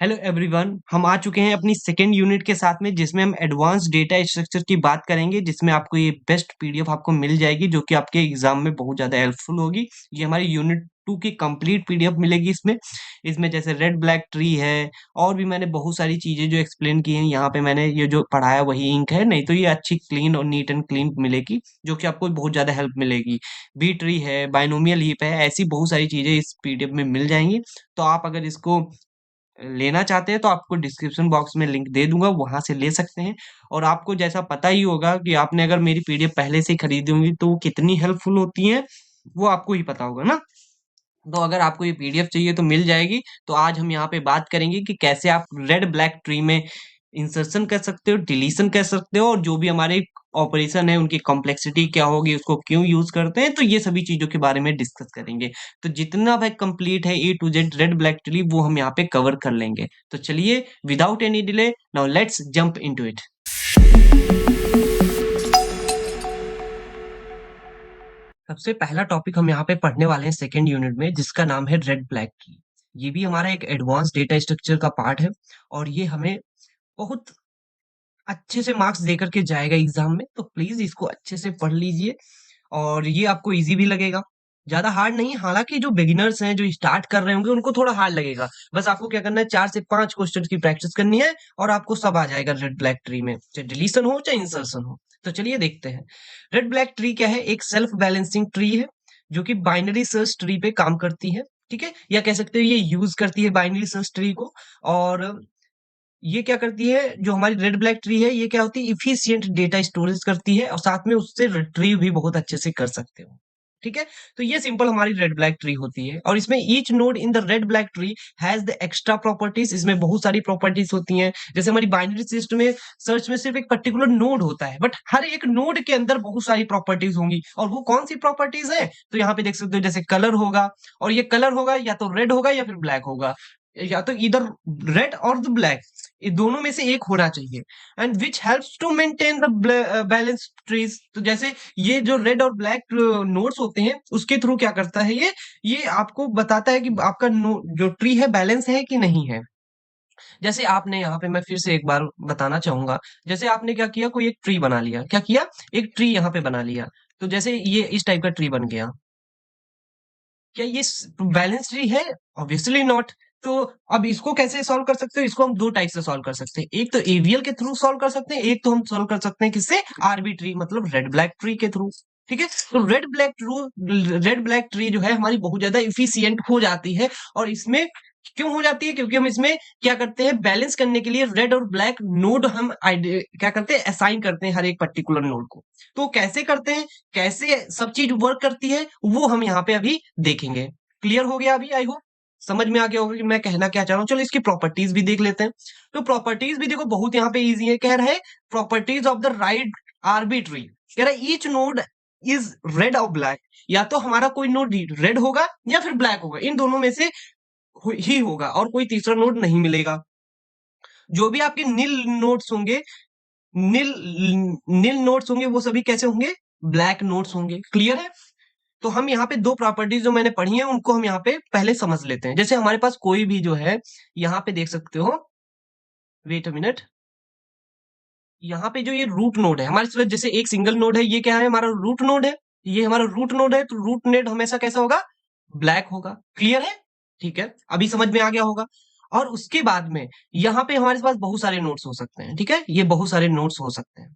Hello everyone, हम आ चुके हैं अपनी सेकेंड यूनिट के साथ में जिसमें हम एडवांस डेटा स्ट्रक्चर की बात करेंगे, जिसमें आपको ये बेस्ट पीडीएफ आपको मिल जाएगी जो कि आपके एग्जाम में बहुत ज़्यादा हेल्पफुल होगी। ये हमारी यूनिट 2 की कंप्लीट पीडीएफ मिलेगी इसमें। इसमें जैसे रेड ब्लैक ट्री है और भी मैंने बहुत सारी चीज़ें जो एक्सप्लेन की हैं यहाँ पे मैंने ये जो पढ़ाया वही इंक है, नहीं तो ये अच्छी क्लीन और नीट एंड क्लीन मिलेगी जो कि आपको बहुत ज़्यादा हेल्प मिलेगी। बी ट्री है, बाइनोमियल हीप है, ऐसी बहुत सारी चीज़ें इस पीडीएफ में मिल जाएंगी। तो आप अगर इसको लेना चाहते हैं तो आपको डिस्क्रिप्शन बॉक्स में लिंक दे दूंगा, वहां से ले सकते हैं। और आपको जैसा पता ही होगा कि आपने अगर मेरी पीडीएफ पहले से ही खरीदी होंगी तो वो कितनी हेल्पफुल होती है, वो आपको ही पता होगा ना। तो अगर आपको ये पीडीएफ चाहिए तो मिल जाएगी। तो आज हम यहाँ पे बात करेंगे कि कैसे आप रेड ब्लैक ट्री में इंसर्शन कर सकते हो, डिलीशन कर सकते हो, और जो भी हमारे ऑपरेशन है उनकी कॉम्प्लेक्सिटी क्या होगी, उसको क्यों यूज करते हैं, तो ये सभी चीजों के बारे में डिस्कस करेंगे। तो जितना भाई कंप्लीट है A to Z red black tree वो हम यहाँ पे कवर कर लेंगे। तो चलिए without any delay now let's jump into it. सबसे पहला टॉपिक हम यहाँ पे पढ़ने वाले हैं सेकेंड यूनिट में, जिसका नाम है रेड ब्लैक ट्री। ये भी हमारा एक एडवांस डेटा स्ट्रक्चर का पार्ट है और ये हमें बहुत अच्छे से मार्क्स देकर के जाएगा एग्जाम में। तो प्लीज इसको अच्छे से पढ़ लीजिए और ये आपको इजी भी लगेगा, ज्यादा हार्ड नहीं। हालांकि जो बिगिनर्स हैं जो स्टार्ट कर रहे होंगे उनको थोड़ा हार्ड लगेगा। बस आपको क्या करना है, 4 से 5 क्वेश्चन की प्रैक्टिस करनी है और आपको सब आ जाएगा रेड ब्लैक ट्री में, चाहे डिलीशन हो चाहे इंसर्शन हो। तो चलिए देखते हैं। रेड ब्लैक ट्री क्या है, एक सेल्फ बैलेंसिंग ट्री है जो कि बाइनरी सर्च ट्री पे काम करती है। ठीक है, या कह सकते हो ये यूज करती है बाइनरी सर्च ट्री को। और ये क्या करती है, जो हमारी रेड ब्लैक ट्री है ये क्या होती है, इफिशियंट डेटा स्टोरेज करती है और साथ में उससे रिट्रीव भी बहुत अच्छे से कर सकते हो। ठीक है, तो ये सिंपल हमारी रेड ब्लैक ट्री होती है और इसमें each node in the red black tree has the extra properties. इसमें बहुत सारी प्रॉपर्टीज होती हैं। जैसे हमारी बाइनरी सिस्टम में सर्च में सिर्फ एक पर्टिकुलर नोड होता है, बट हर एक नोड के अंदर बहुत सारी प्रॉपर्टीज होंगी। और वो कौन सी प्रॉपर्टीज है, तो यहाँ पे देख सकते हो जैसे कलर होगा, और ये कलर होगा या तो रेड होगा या फिर ब्लैक होगा, या तो इधर रेड और द ब्लैक, ये दोनों में से एक होना चाहिए। And which helps to maintain the balance trees. तो जैसे ये जो रेड और ब्लैक नोड्स होते हैं उसके थ्रू क्या करता है, ये आपको बताता है कि आपका जो ट्री है बैलेंस है कि नहीं है। जैसे आपने यहाँ पे, मैं फिर से एक बार बताना चाहूंगा, जैसे आपने क्या किया, कोई एक ट्री बना लिया, क्या किया, एक ट्री यहाँ पे बना लिया। तो जैसे ये इस टाइप का ट्री बन गया, क्या ये बैलेंस ट्री है? Obviously not. तो अब इसको कैसे सॉल्व कर सकते हो, इसको हम दो टाइप से सॉल्व कर सकते हैं। एक तो एवीएल के थ्रू सॉल्व कर सकते हैं, एक तो हम सॉल्व कर सकते हैं किससे, आरबी मतलब रेड ब्लैक ट्री के थ्रू। ठीक है, तो रेड ब्लैक ट्री जो है हमारी बहुत ज्यादा इफिशियंट हो जाती है। और इसमें क्यों हो जाती है, क्योंकि हम इसमें क्या करते हैं, बैलेंस करने के लिए रेड और ब्लैक नोड हम क्या करते हैं, असाइन करते हैं हर एक पर्टिकुलर नोड को। तो कैसे करते हैं, कैसे सब चीज वर्क करती है, वो हम यहाँ पे अभी देखेंगे। क्लियर हो गया अभी, आई होप समझ में आ गया होगा कि मैं कहना क्या चाह रहा हूँ। चलो इसकी प्रॉपर्टीज भी देख लेते हैं। तो प्रॉपर्टीज भी देखो बहुत यहाँ पे इजी है। कह रहा है properties of the right arbitrary, कह रहा है ईच नोड इज रेड और ब्लैक। या तो हमारा कोई नोड रेड होगा या फिर ब्लैक होगा, इन दोनों में से ही होगा और कोई तीसरा नोड नहीं मिलेगा। जो भी आपके नील नोड्स होंगे, नील नील नोड्स होंगे, वो सभी कैसे होंगे, ब्लैक नोड्स होंगे। क्लियर है। तो हम यहाँ पे दो प्रॉपर्टीज जो मैंने पढ़ी हैं उनको हम यहाँ पे पहले समझ लेते हैं। जैसे हमारे पास कोई भी जो है, यहाँ पे देख सकते हो, वेट अ मिनट, यहाँ पे जो ये रूट नोड है हमारे साथ, जैसे एक सिंगल नोड है, ये क्या है, हमारा रूट नोड है। ये हमारा रूट नोड है, तो रूट नोड हमेशा कैसा होगा, ब्लैक होगा। क्लियर है, ठीक है, अभी समझ में आ गया होगा। और उसके बाद में यहाँ पे हमारे पास बहुत सारे नोड्स हो सकते हैं। ठीक है, ये बहुत सारे नोड्स हो सकते हैं।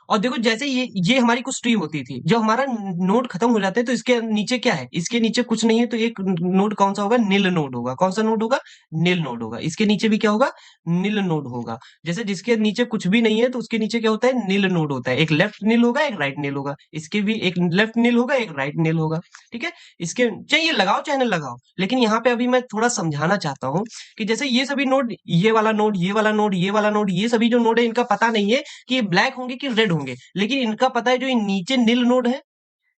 और देखो जैसे ये हमारी कुछ ट्री होती थी, जब हमारा नोड खत्म हो जाता है तो इसके नीचे क्या है, इसके नीचे कुछ नहीं है, तो एक नोड कौन सा होगा, नील नोड होगा। कौन सा नोड होगा, नील नोड होगा। इसके नीचे भी क्या होगा, नील नोड होगा। जैसे जिसके नीचे कुछ भी नहीं है तो उसके नीचे क्या होता है, नील नोड होता है। एक लेफ्ट नील होगा, एक राइट नील होगा। इसके भी एक लेफ्ट नील होगा, एक राइट नील होगा। ठीक है, इसके चाहे ये लगाओ चाहे न लगाओ, लेकिन यहाँ पे अभी मैं थोड़ा समझाना चाहता हूँ कि जैसे ये सभी नोड, ये वाला नोड, ये वाला नोड, ये वाला नोड, ये सभी जो नोड है इनका पता नहीं है कि ये ब्लैक होंगे कि रेड होंगे, लेकिन इनका पता है जो ये नीचे नील नोड है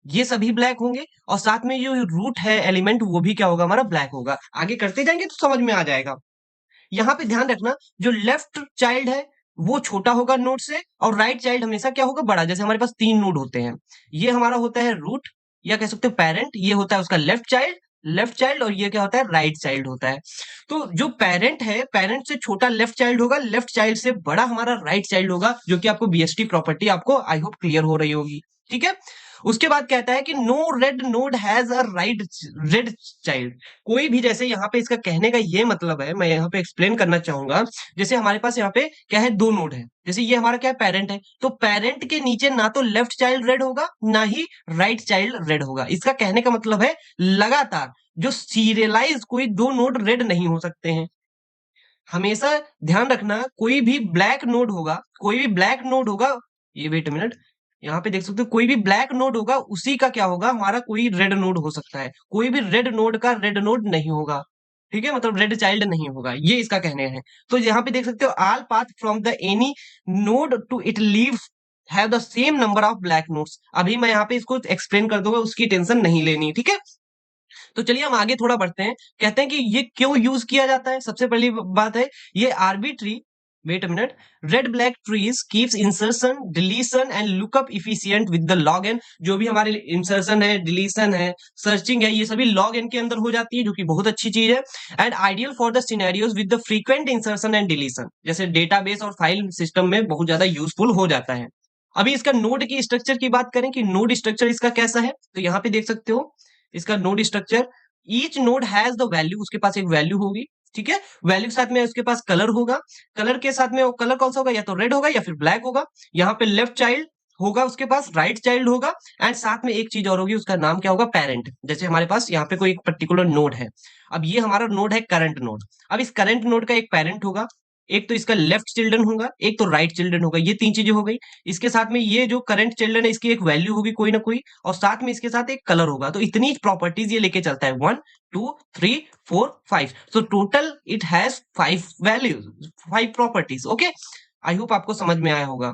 ये सभी ब्लैक होंगे, और साथ में जो रूट है एलिमेंट वो भी क्या होगा, हमारा ब्लैक होगा। आगे करते जाएंगे तो समझ में आ जाएगा। यहाँ पे ध्यान रखना, जो लेफ्ट चाइल्ड है वो छोटा होगा नोड से, और राइट चाइल्ड हमेशा क्या होगा, बड़ा। जैसे हमारे पास 3 नोड होते हैं, ये हमारा होता है रूट, या कह सकते हो पेरेंट, ये होता है उसका लेफ्ट चाइल्ड, लेफ्ट चाइल्ड, और ये क्या होता है, राइट चाइल्ड होता है। तो जो पेरेंट है, पेरेंट से छोटा लेफ्ट चाइल्ड होगा, लेफ्ट चाइल्ड से बड़ा हमारा राइट चाइल्ड होगा, जो कि आपको बीएसटी प्रॉपर्टी आपको आई होप क्लियर हो रही होगी। ठीक है। उसके बाद कहता है कि no red node has a right red child. कोई भी, जैसे यहाँ पे इसका कहने का ये मतलब है, मैं यहाँ पे एक्सप्लेन करना चाहूंगा। जैसे हमारे पास यहाँ पे क्या है, दो नोड है। जैसे ये हमारा क्या है, पेरेंट है, तो पेरेंट के नीचे ना तो लेफ्ट चाइल्ड रेड होगा, ना ही राइट चाइल्ड रेड होगा। इसका कहने का मतलब है लगातार जो सीरियलाइज कोई दो नोड रेड नहीं हो सकते हैं। हमेशा ध्यान रखना, कोई भी ब्लैक नोड होगा, कोई भी ब्लैक नोड होगा, ये वेट मिनट, यहाँ पे देख सकते हो, कोई भी ब्लैक नोड होगा उसी का क्या होगा, हमारा कोई रेड नोड हो सकता है। कोई भी रेड नोड का रेड नोड नहीं होगा। ठीक है, मतलब रेड चाइल्ड नहीं होगा, ये इसका कहने हैं। तो यहाँ पे देख सकते हो, all path from the any node to it leaves have the same number of black nodes. अभी मैं यहाँ पे इसको एक्सप्लेन कर दूंगा, उसकी टेंशन नहीं लेनी। ठीक है। तो चलिए हम आगे थोड़ा बढ़ते हैं। कहते हैं कि ये क्यों यूज किया जाता है। सबसे पहली बात है, ये arbitrary, wait a minute, red black trees keeps insertion deletion and lookup efficient with the log N. जो भी हमारे इंसर्शन है, डिलीशन है, सर्चिंग है, ये सभी लॉग एन के अंदर हो जाती है, जो कि बहुत अच्छी चीज है। And ideal for the scenarios with the frequent insertion and deletion, जैसे डेटाबेस और फाइल सिस्टम में बहुत ज्यादा यूजफुल हो जाता है। अभी इसका नोड की स्ट्रक्चर की बात करें कि नोड स्ट्रक्चर इसका कैसा है, तो यहाँ पे देख सकते हो इसका node structure. Each node has the value, उसके पास एक वैल्यू होगी। ठीक है। वैल्यू के साथ में उसके पास कलर होगा। कलर के साथ में वो कलर कौन सा होगा, या तो रेड होगा या फिर ब्लैक होगा। यहाँ पे लेफ्ट चाइल्ड होगा, उसके पास राइट चाइल्ड होगा। एंड साथ में एक चीज और होगी, उसका नाम क्या होगा, पेरेंट। जैसे हमारे पास यहाँ पे कोई एक पर्टिकुलर नोड है। अब ये हमारा नोड है करंट नोड। अब इस करंट नोड का एक पेरेंट होगा, एक तो इसका लेफ्ट चिल्ड्रन होगा, एक तो राइट चिल्ड्रन होगा। ये तीन चीजें हो गई। इसके साथ में ये जो करंट चिल्ड्रन है, इसकी एक वैल्यू होगी कोई ना कोई, और साथ में इसके साथ एक कलर होगा। तो इतनी प्रॉपर्टीज ये लेके चलता है, 1 2 3 4 5। So total it has 5 values, 5 properties. Okay, I hope आपको समझ में आया होगा।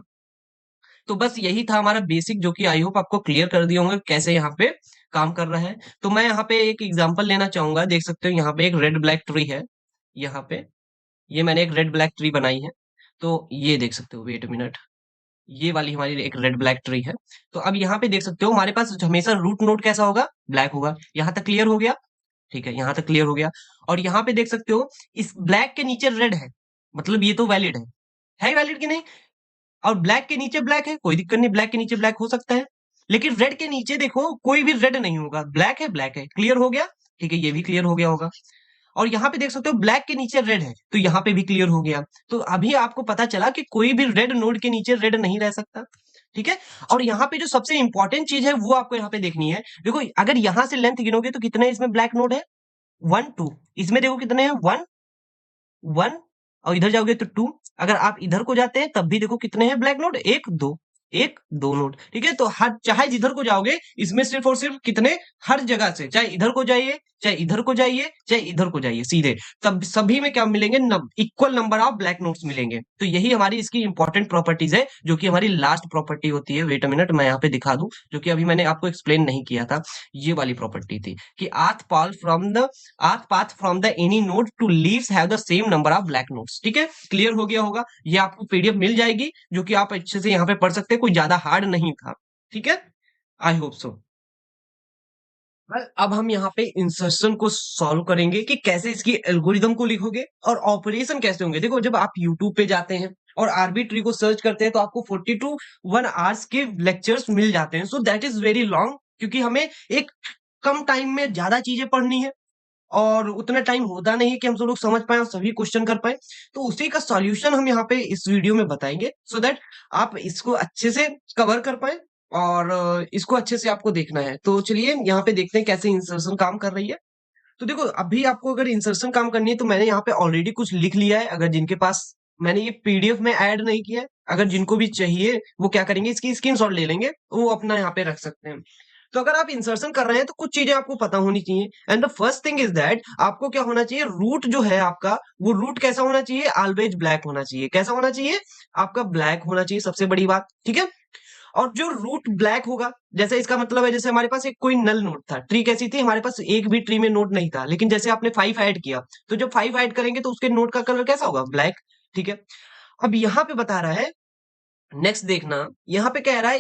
तो बस यही था हमारा बेसिक, जो कि आई होप आपको क्लियर कर दिया होंगे कैसे यहाँ पे काम कर रहा है। तो मैं यहाँ पे एक एग्जांपल लेना चाहूंगा। देख सकते हो यहाँ पे एक रेड ब्लैक ट्री है। यहाँ पे ये मैंने एक रेड ब्लैक ट्री बनाई है। तो ये देख सकते हो, वेट मिनट, ये वाली हमारी एक रेड ब्लैक ट्री है। तो अब यहाँ पे देख सकते हो, हमारे पास हमेशा रूट नोड कैसा होगा, ब्लैक होगा। यहाँ तक क्लियर हो गया। ठीक है, यहाँ तक क्लियर हो गया। और यहाँ पे देख सकते हो, इस ब्लैक के नीचे रेड है, मतलब ये तो वैलिड है वैलिड कि नहीं। और ब्लैक के नीचे ब्लैक है, कोई दिक्कत नहीं, ब्लैक के नीचे ब्लैक हो सकता है। लेकिन रेड के नीचे देखो, कोई भी रेड नहीं होगा, ब्लैक है ब्लैक है, क्लियर हो गया। ठीक है, ये भी क्लियर हो गया होगा। और यहाँ पे देख सकते हो, ब्लैक के नीचे रेड है, तो यहाँ पे भी क्लियर हो गया। तो अभी आपको पता चला कि कोई भी रेड नोड के नीचे रेड नहीं रह सकता। ठीक है। और यहाँ पे जो सबसे इंपॉर्टेंट चीज है, वो आपको यहाँ पे देखनी है। देखो, अगर यहाँ से लेंथ गिनोगे तो कितने इसमें ब्लैक नोड है, 1 2। इसमें देखो कितने हैं, 1 1। और इधर जाओगे तो 2। अगर आप इधर को जाते हैं तब भी देखो कितने हैं ब्लैक नोड, 1 2, 1 2 नोड। ठीक है। तो हर, चाहे जिधर को जाओगे, इसमें सिर्फ और सिर्फ कितने, हर जगह से, चाहे इधर को जाइए, चाहे इधर को जाइए, चाहे इधर को जाइए, सीधे तब सभी में क्या मिलेंगे, equal number of black notes मिलेंगे। तो यही हमारी इसकी इंपॉर्टेंट प्रॉपर्टीज है, जो कि हमारी लास्ट प्रॉपर्टी होती है। वेट अ मिनट, मैं यहाँ पे दिखा दूं, जो कि अभी मैंने आपको एक्सप्लेन नहीं किया था। ये वाली प्रॉपर्टी थी कि path from the any node to leaves have the same number of black nodes। ठीक है, क्लियर हो गया होगा। ये आपको पीडीएफ मिल जाएगी, जो कि आप अच्छे से यहाँ पे पढ़ सकते हैं, कोई ज्यादा हार्ड नहीं था। ठीक है, आई होप सो। अब हम यहाँ पे इंसर्शन को सॉल्व करेंगे कि कैसे इसकी एल्गोरिदम को लिखोगे और ऑपरेशन कैसे होंगे। देखो, जब आप यूट्यूब पे जाते हैं और आर्बिट्री को सर्च करते हैं, तो आपको 42 आवर्स के लेक्चर्स मिल जाते हैं। So that is very long, क्योंकि हमें एक कम टाइम में ज्यादा चीजें पढ़नी है, और उतना टाइम होता नहीं है कि हम सब लोग समझ पाए और सभी क्वेश्चन कर पाए। तो उसी का सॉल्यूशन हम यहाँ पे इस वीडियो में बताएंगे, सो दैट आप इसको अच्छे से कवर कर पाए, और इसको अच्छे से आपको देखना है। तो चलिए यहाँ पे देखते हैं कैसे इंसर्शन काम कर रही है। तो देखो, अभी आपको अगर इंसर्शन काम करनी है, तो मैंने यहाँ पे ऑलरेडी कुछ लिख लिया है। अगर जिनके पास, मैंने ये पीडीएफ में ऐड नहीं किया है, अगर जिनको भी चाहिए वो क्या करेंगे, इसकी स्क्रीनशॉट ले लेंगे, वो अपना यहाँ पे रख सकते हैं। तो अगर आप इंसर्शन कर रहे हैं, तो कुछ चीजें आपको पता होनी चाहिए। And the first thing is that, आपको क्या होना चाहिए, रूट जो है आपका, वो रूट कैसा होना चाहिए, ऑलवेज ब्लैक होना चाहिए। कैसा होना चाहिए, आपका ब्लैक होना चाहिए, सबसे बड़ी बात। ठीक है। और जो रूट ब्लैक होगा, जैसे इसका मतलब है, जैसे हमारे पास एक कोई नल नोड था, ट्री कैसी थी, हमारे पास एक भी ट्री में नोड नहीं था, लेकिन जैसे आपने 5 ऐड किया, तो जब 5 ऐड करेंगे तो उसके नोड का कलर कैसा होगा, ब्लैक। ठीक है। अब यहाँ पे बता रहा है, नेक्स्ट देखना, यहाँ पे कह रहा है,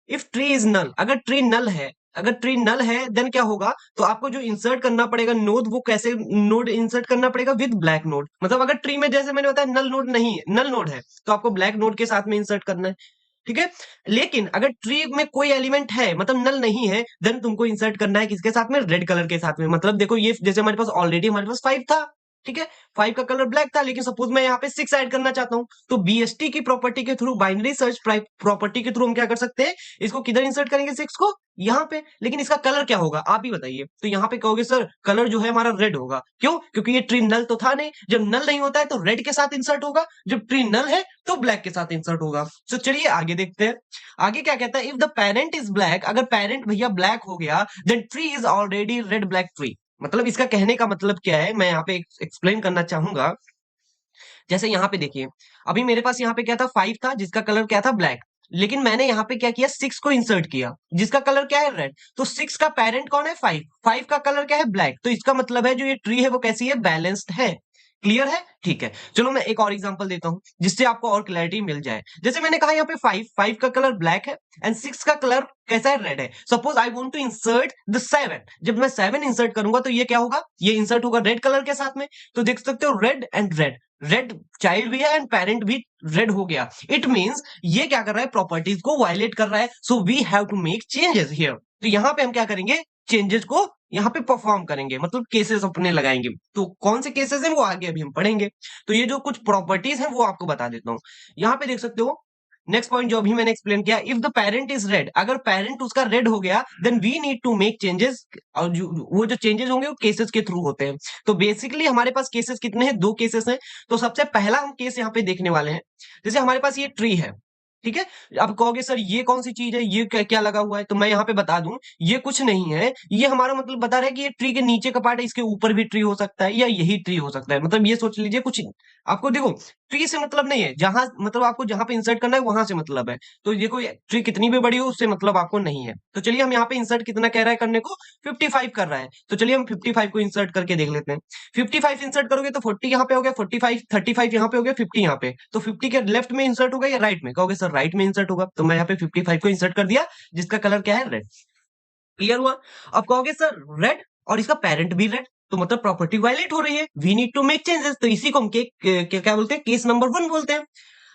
इफ ट्री इज नल, अगर ट्री नल है, अगर ट्री नल है देन क्या होगा, तो आपको जो इंसर्ट करना पड़ेगा नोड, वो कैसे नोड इंसर्ट करना पड़ेगा, विद ब्लैक नोड। मतलब अगर ट्री में जैसे मैंने बताया नल नोड नहीं है, नल नोड है, तो आपको ब्लैक नोड के साथ में इंसर्ट करना है, ठीक है। लेकिन अगर ट्री में कोई एलिमेंट है, मतलब नल नहीं है, देन तुमको इंसर्ट करना है किसके साथ में, रेड कलर के साथ में। मतलब देखो ये जैसे हमारे पास ऑलरेडी हमारे पास 5 था, ठीक है, 5 का कलर ब्लैक था, लेकिन सपोज मैं यहाँ पे 6 ऐड करना चाहता हूँ, तो बीएसटी की प्रॉपर्टी के थ्रू, बाइनरी सर्च प्रॉपर्टी के थ्रू हम क्या कर सकते हैं, इसको किधर इंसर्ट करेंगे 6 को, यहाँ पे। लेकिन इसका कलर क्या होगा आप ही बताइए। तो यहाँ पे कहोगे सर कलर जो है हमारा रेड होगा, क्यों, क्योंकि ये ट्री नल तो था नहीं, जब नल नहीं होता है तो रेड के साथ इंसर्ट होगा, जब ट्री नल है तो ब्लैक के साथ इंसर्ट होगा। तो चलिए आगे देखते हैं, आगे क्या कहता है, if the parent is black, अगर पेरेंट भैया ब्लैक हो गया, then tree is already red black tree. मतलब इसका कहने का मतलब क्या है, मैं यहाँ पे एक्सप्लेन करना चाहूंगा। जैसे यहाँ पे देखिए, अभी मेरे पास यहाँ पे क्या था, 5 था जिसका कलर क्या था, ब्लैक। लेकिन मैंने यहाँ पे क्या किया, 6 को इंसर्ट किया जिसका कलर क्या है, रेड। तो 6 का पेरेंट कौन है, 5, 5 का कलर क्या है, ब्लैक। तो इसका मतलब है जो ये ट्री है वो कैसी है, बैलेंस्ड है। क्लियर है, ठीक है। चलो मैं एक और एग्जांपल देता हूं जिससे आपको और क्लैरिटी मिल जाए। जैसे मैंने कहा यहाँ पे 5 का कलर ब्लैक है एंड 6 का कलर कैसा है, रेड है। Suppose I want to insert the 7, जब मैं 7 इंसर्ट करूंगा तो ये क्या होगा, ये इंसर्ट होगा रेड कलर के साथ में। तो देख सकते हो red and red, red child भी है एंड पेरेंट भी रेड हो गया। इट मींस ये क्या कर रहा है, प्रॉपर्टीज को वायलेट कर रहा है। So we have to make changes here. तो यहां पे हम क्या करेंगे, चेंजेस को यहाँ पे परफॉर्म करेंगे, मतलब केसेस अपने लगाएंगे। तो कौन से केसेस हैं वो आगे अभी हम पढ़ेंगे। तो ये जो कुछ प्रॉपर्टीज हैं वो आपको बता देता हूँ। यहाँ पे देख सकते हो नेक्स्ट पॉइंट जो अभी मैंने एक्सप्लेन किया, if the parent is red, अगर पेरेंट उसका रेड हो गया, then we need to make changes. और वो जो चेंजेस होंगे वो केसेस के थ्रू होते हैं। तो बेसिकली हमारे पास केसेस कितने हैं, 2 केसेस हैं। तो सबसे पहला हम केस यहाँ पे देखने वाले हैं, जैसे हमारे पास ये ट्री है, ठीक है। अब कहोगे सर ये कौन सी चीज है, ये क्या क्या लगा हुआ है, तो मैं यहाँ पे बता दूं ये कुछ नहीं है, ये हमारा मतलब बता रहा है कि ये ट्री के नीचे का पार्ट है, इसके ऊपर भी ट्री हो सकता है या यही ट्री हो सकता है। मतलब ये सोच लीजिए कुछ, आपको देखो ट्री से मतलब नहीं है, जहां मतलब आपको जहां पे इंसर्ट करना है वहां से मतलब है। तो ये कोई ट्री कितनी भी बड़ी हो उससे मतलब आपको नहीं है। तो चलिए हम यहाँ पे इंसर्ट कितना कह रहा है करने को, 55 कर रहा है। तो चलिए हम 55 को इंसर्ट करके देख लेते हैं। 55 इंसर्ट करोगे तो 40 यहाँ पे हो गया, 45 35 यहाँ पे हो गया, 50 यहाँ पे। तो 50 के लेफ्ट में इंसर्ट होगा या राइट में, कहोगे सर राइट में इंसर्ट होगा। तो मैं यहाँ पे 55 को इंसर्ट कर दिया जिसका कलर क्या है, रेड। क्लियर हुआ। अब कहोगे सर रेड और इसका पेरेंट भी रेड, तो मतलब प्रॉपर्टी वायलेट हो रही है, we need to make changes. तो इसी को हम क्या बोलते हैं, केस नंबर 1 बोलते हैं।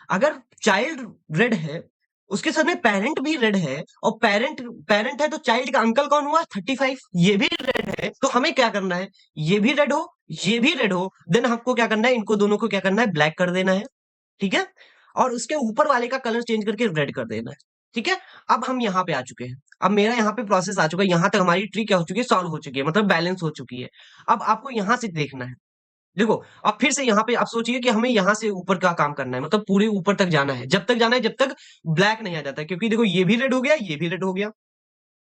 अगर चाइल्ड रेड है, उसके साथ में पेरेंट भी रेड है, और पेरेंट पेरेंट है तो चाइल्ड का अंकल कौन हुआ, 35, ये भी रेड है। तो हमें क्या करना है, ये भी रेड हो, ये भी रेड हो, देन हमको क्या करना है, इनको दोनों को क्या करना है, ब्लैक कर देना है, ठीक है। और उसके ऊपर वाले का कलर चेंज करके रेड कर देना है, ठीक है। अब हम यहाँ पे आ चुके हैं, अब मेरा यहाँ पे प्रोसेस आ चुका है, यहाँ तक हमारी ट्री क्या हो चुकी है, सॉल्व हो चुकी है, मतलब बैलेंस हो चुकी है। अब आपको यहाँ से देखना है, देखो अब फिर से यहाँ पे आप सोचिए कि हमें यहाँ से ऊपर का काम करना है, मतलब पूरे ऊपर तक जाना है, जब तक जाना है जब तक ब्लैक नहीं आ जाता है। क्योंकि देखो ये भी रेड हो गया, ये भी रेड हो गया।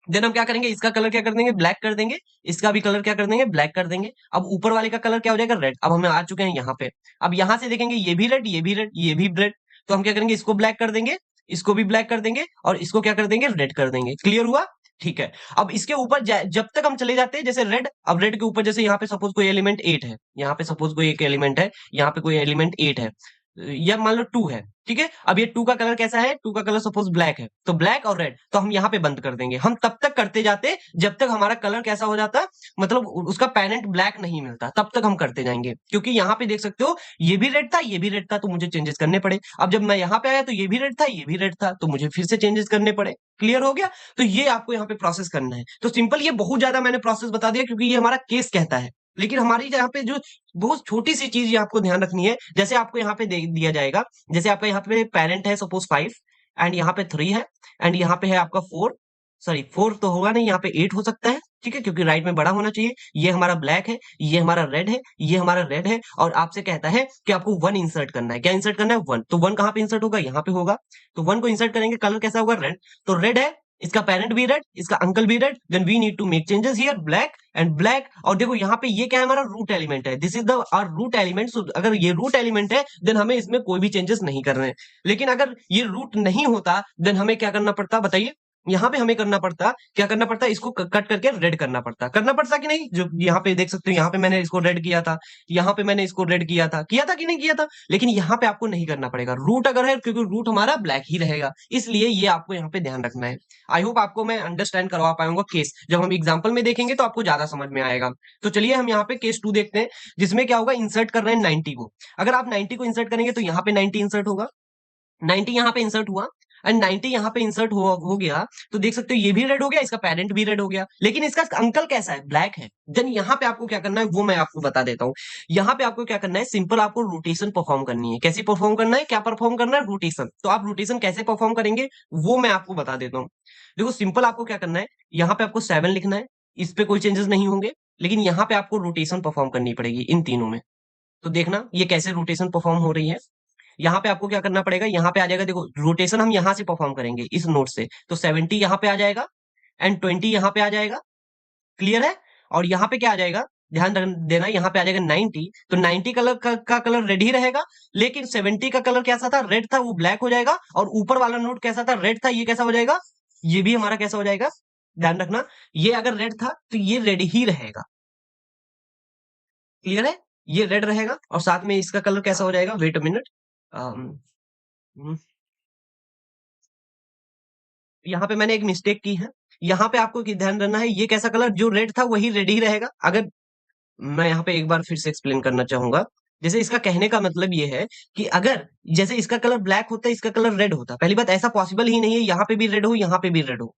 देन हम क्या करेंगे, इसका कलर क्या कर देंगे, ब्लैक कर देंगे, इसका भी कलर क्या कर देंगे, ब्लैक कर देंगे। अब ऊपर वाले का कलर क्या हो जाएगा, रेड। अब हम आ चुके हैं यहाँ पे, अब यहाँ से देखेंगे ये भी रेड, ये भी रेड, ये भी रेड। तो हम क्या करेंगे, इसको ब्लैक कर देंगे, इसको भी ब्लैक कर देंगे, और इसको क्या कर देंगे, रेड कर देंगे। क्लियर हुआ, ठीक है। अब इसके ऊपर जब तक हम चले जाते हैं, जैसे रेड, अब रेड के ऊपर जैसे यहाँ पे सपोज कोई एलिमेंट 8 है, यहाँ पे सपोज कोई एक एलिमेंट है, यहाँ पे कोई एलिमेंट 8 है, या मान लो 2 है, ठीक है। अब ये 2 का कलर कैसा है, 2 का कलर सपोज ब्लैक है, तो ब्लैक और रेड, तो हम यहाँ पे बंद कर देंगे। हम तब तक करते जाते जब तक हमारा कलर कैसा हो जाता, मतलब उसका पेरेंट ब्लैक नहीं मिलता, तब तक हम करते जाएंगे। क्योंकि यहाँ पे देख सकते हो ये भी रेड था, ये भी रेड था, तो मुझे चेंजेस करने पड़े। अब जब मैं यहाँ पे आया तो ये भी रेड था, ये भी रेड था, तो मुझे फिर से चेंजेस करने पड़े। क्लियर हो गया। तो ये आपको यहाँ पे प्रोसेस करना है। तो सिंपल, ये बहुत ज्यादा मैंने प्रोसेस बता दिया क्योंकि ये हमारा केस कहता है। लेकिन हमारी यहाँ पे जो बहुत छोटी सी चीज ये आपको ध्यान रखनी है, जैसे आपको यहाँ पे दे दिया जाएगा, जैसे आपका यहाँ पे पेरेंट है सपोज 5, एंड यहाँ पे 3 है, एंड यहाँ पे है आपका 4, सॉरी 4 तो होगा नहीं, यहाँ पे 8 हो सकता है, ठीक है, क्योंकि राइट में बड़ा होना चाहिए। ये हमारा ब्लैक है, ये हमारा रेड है, ये हमारा रेड है, और आपसे कहता है कि आपको 1 इंसर्ट करना है। क्या इंसर्ट करना है, 1। तो 1 कहाँ पे इंसर्ट होगा, यहाँ पे होगा। तो 1 को इंसर्ट करेंगे, कलर कैसा होगा, रेड। तो रेड है, इसका पेरेंट भी रेड, इसका अंकल भी red, then we need to make changes here, black and black. और देखो यहाँ पे ये क्या है, हमारा रूट एलिमेंट है, this is the our root element. अगर ये रूट एलिमेंट है देन हमें इसमें कोई भी चेंजेस नहीं करने हैं। लेकिन अगर ये रूट नहीं होता देन हमें क्या करना पड़ता, बताइए। यहाँ पे हमें करना पड़ता, क्या करना पड़ता, इसको कट करके रेड करना पड़ता कि नहीं? जो यहाँ पे देख सकते हो, यहाँ पे मैंने इसको रेड किया था, यहाँ पे मैंने इसको रेड किया था कि नहीं किया था? लेकिन यहाँ पे आपको नहीं करना पड़ेगा, रूट अगर है, क्योंकि रूट हमारा ब्लैक ही रहेगा, इसलिए ये आपको यहाँ पे ध्यान रखना है। आई होप आपको मैं अंडरस्टैंड करवा पाऊंगा केस, जब हम एग्जाम्पल में देखेंगे तो आपको ज्यादा समझ में आएगा। तो चलिए हम यहाँ पे केस 2 देखते हैं, जिसमें क्या होगा, इंसर्ट कर रहे हैं 90 को। अगर आप 90 को इंसर्ट करेंगे तो यहाँ पे 90 इंसर्ट होगा, 90 यहाँ पे इंसर्ट हुआ, एंड 90 यहाँ पे इंसर्ट हो गया, तो देख सकते हो ये भी रेड हो गया, इसका पेरेंट भी रेड हो गया, लेकिन इसका अंकल कैसा है, ब्लैक है। देन यहाँ पे आपको क्या करना है वो मैं आपको बता देता हूँ। यहाँ पे आपको क्या करना है, सिंपल आपको रोटेशन परफॉर्म करनी है। कैसी परफॉर्म करना है, क्या परफॉर्म करना है, रोटेशन। तो आप रोटेशन कैसे परफॉर्म करेंगे वो मैं आपको बता देता हूँ। देखो सिंपल आपको क्या करना है, यहाँ पे आपको 7 लिखना है, इस पे कोई चेंजेस नहीं होंगे, लेकिन यहाँ पे आपको रोटेशन परफॉर्म करनी पड़ेगी इन तीनों में। तो देखना ये कैसे रोटेशन परफॉर्म हो रही है। यहाँ पे आपको क्या करना पड़ेगा, यहाँ पे आ जाएगा, देखो रोटेशन हम यहाँ से परफॉर्म करेंगे इस नोट से, तो 70 यहाँ पे आ जाएगा एंड 20 यहाँ पे आ जाएगा। क्लियर है? और यहाँ पे क्या आ जाएगा, ध्यान देना, यहाँ पे आ जाएगा 90, तो 90 कलर का कलर रेड ही रहेगा, लेकिन 70 का कलर कैसा था, रेड था, वो ब्लैक हो जाएगा। और ऊपर वाला नोट कैसा था, रेड था, ये कैसा हो जाएगा, ये भी हमारा कैसा हो जाएगा, ध्यान रखना, ये अगर रेड था तो ये रेड ही रहेगा। क्लियर है? ये रेड रहेगा, और साथ में इसका कलर कैसा हो जाएगा, वेट अ मिनट, यहाँ पे मैंने एक मिस्टेक की है। यहाँ पे आपको ध्यान रखना है, ये कैसा कलर, जो रेड था वही रेड ही रहेगा। अगर मैं यहाँ पे एक बार फिर से एक्सप्लेन करना चाहूंगा, जैसे इसका कहने का मतलब ये है कि अगर जैसे इसका कलर ब्लैक होता है, इसका कलर रेड होता, पहली बात ऐसा पॉसिबल ही नहीं है, यहाँ पे भी रेड हो, यहाँ पे भी रेड हो।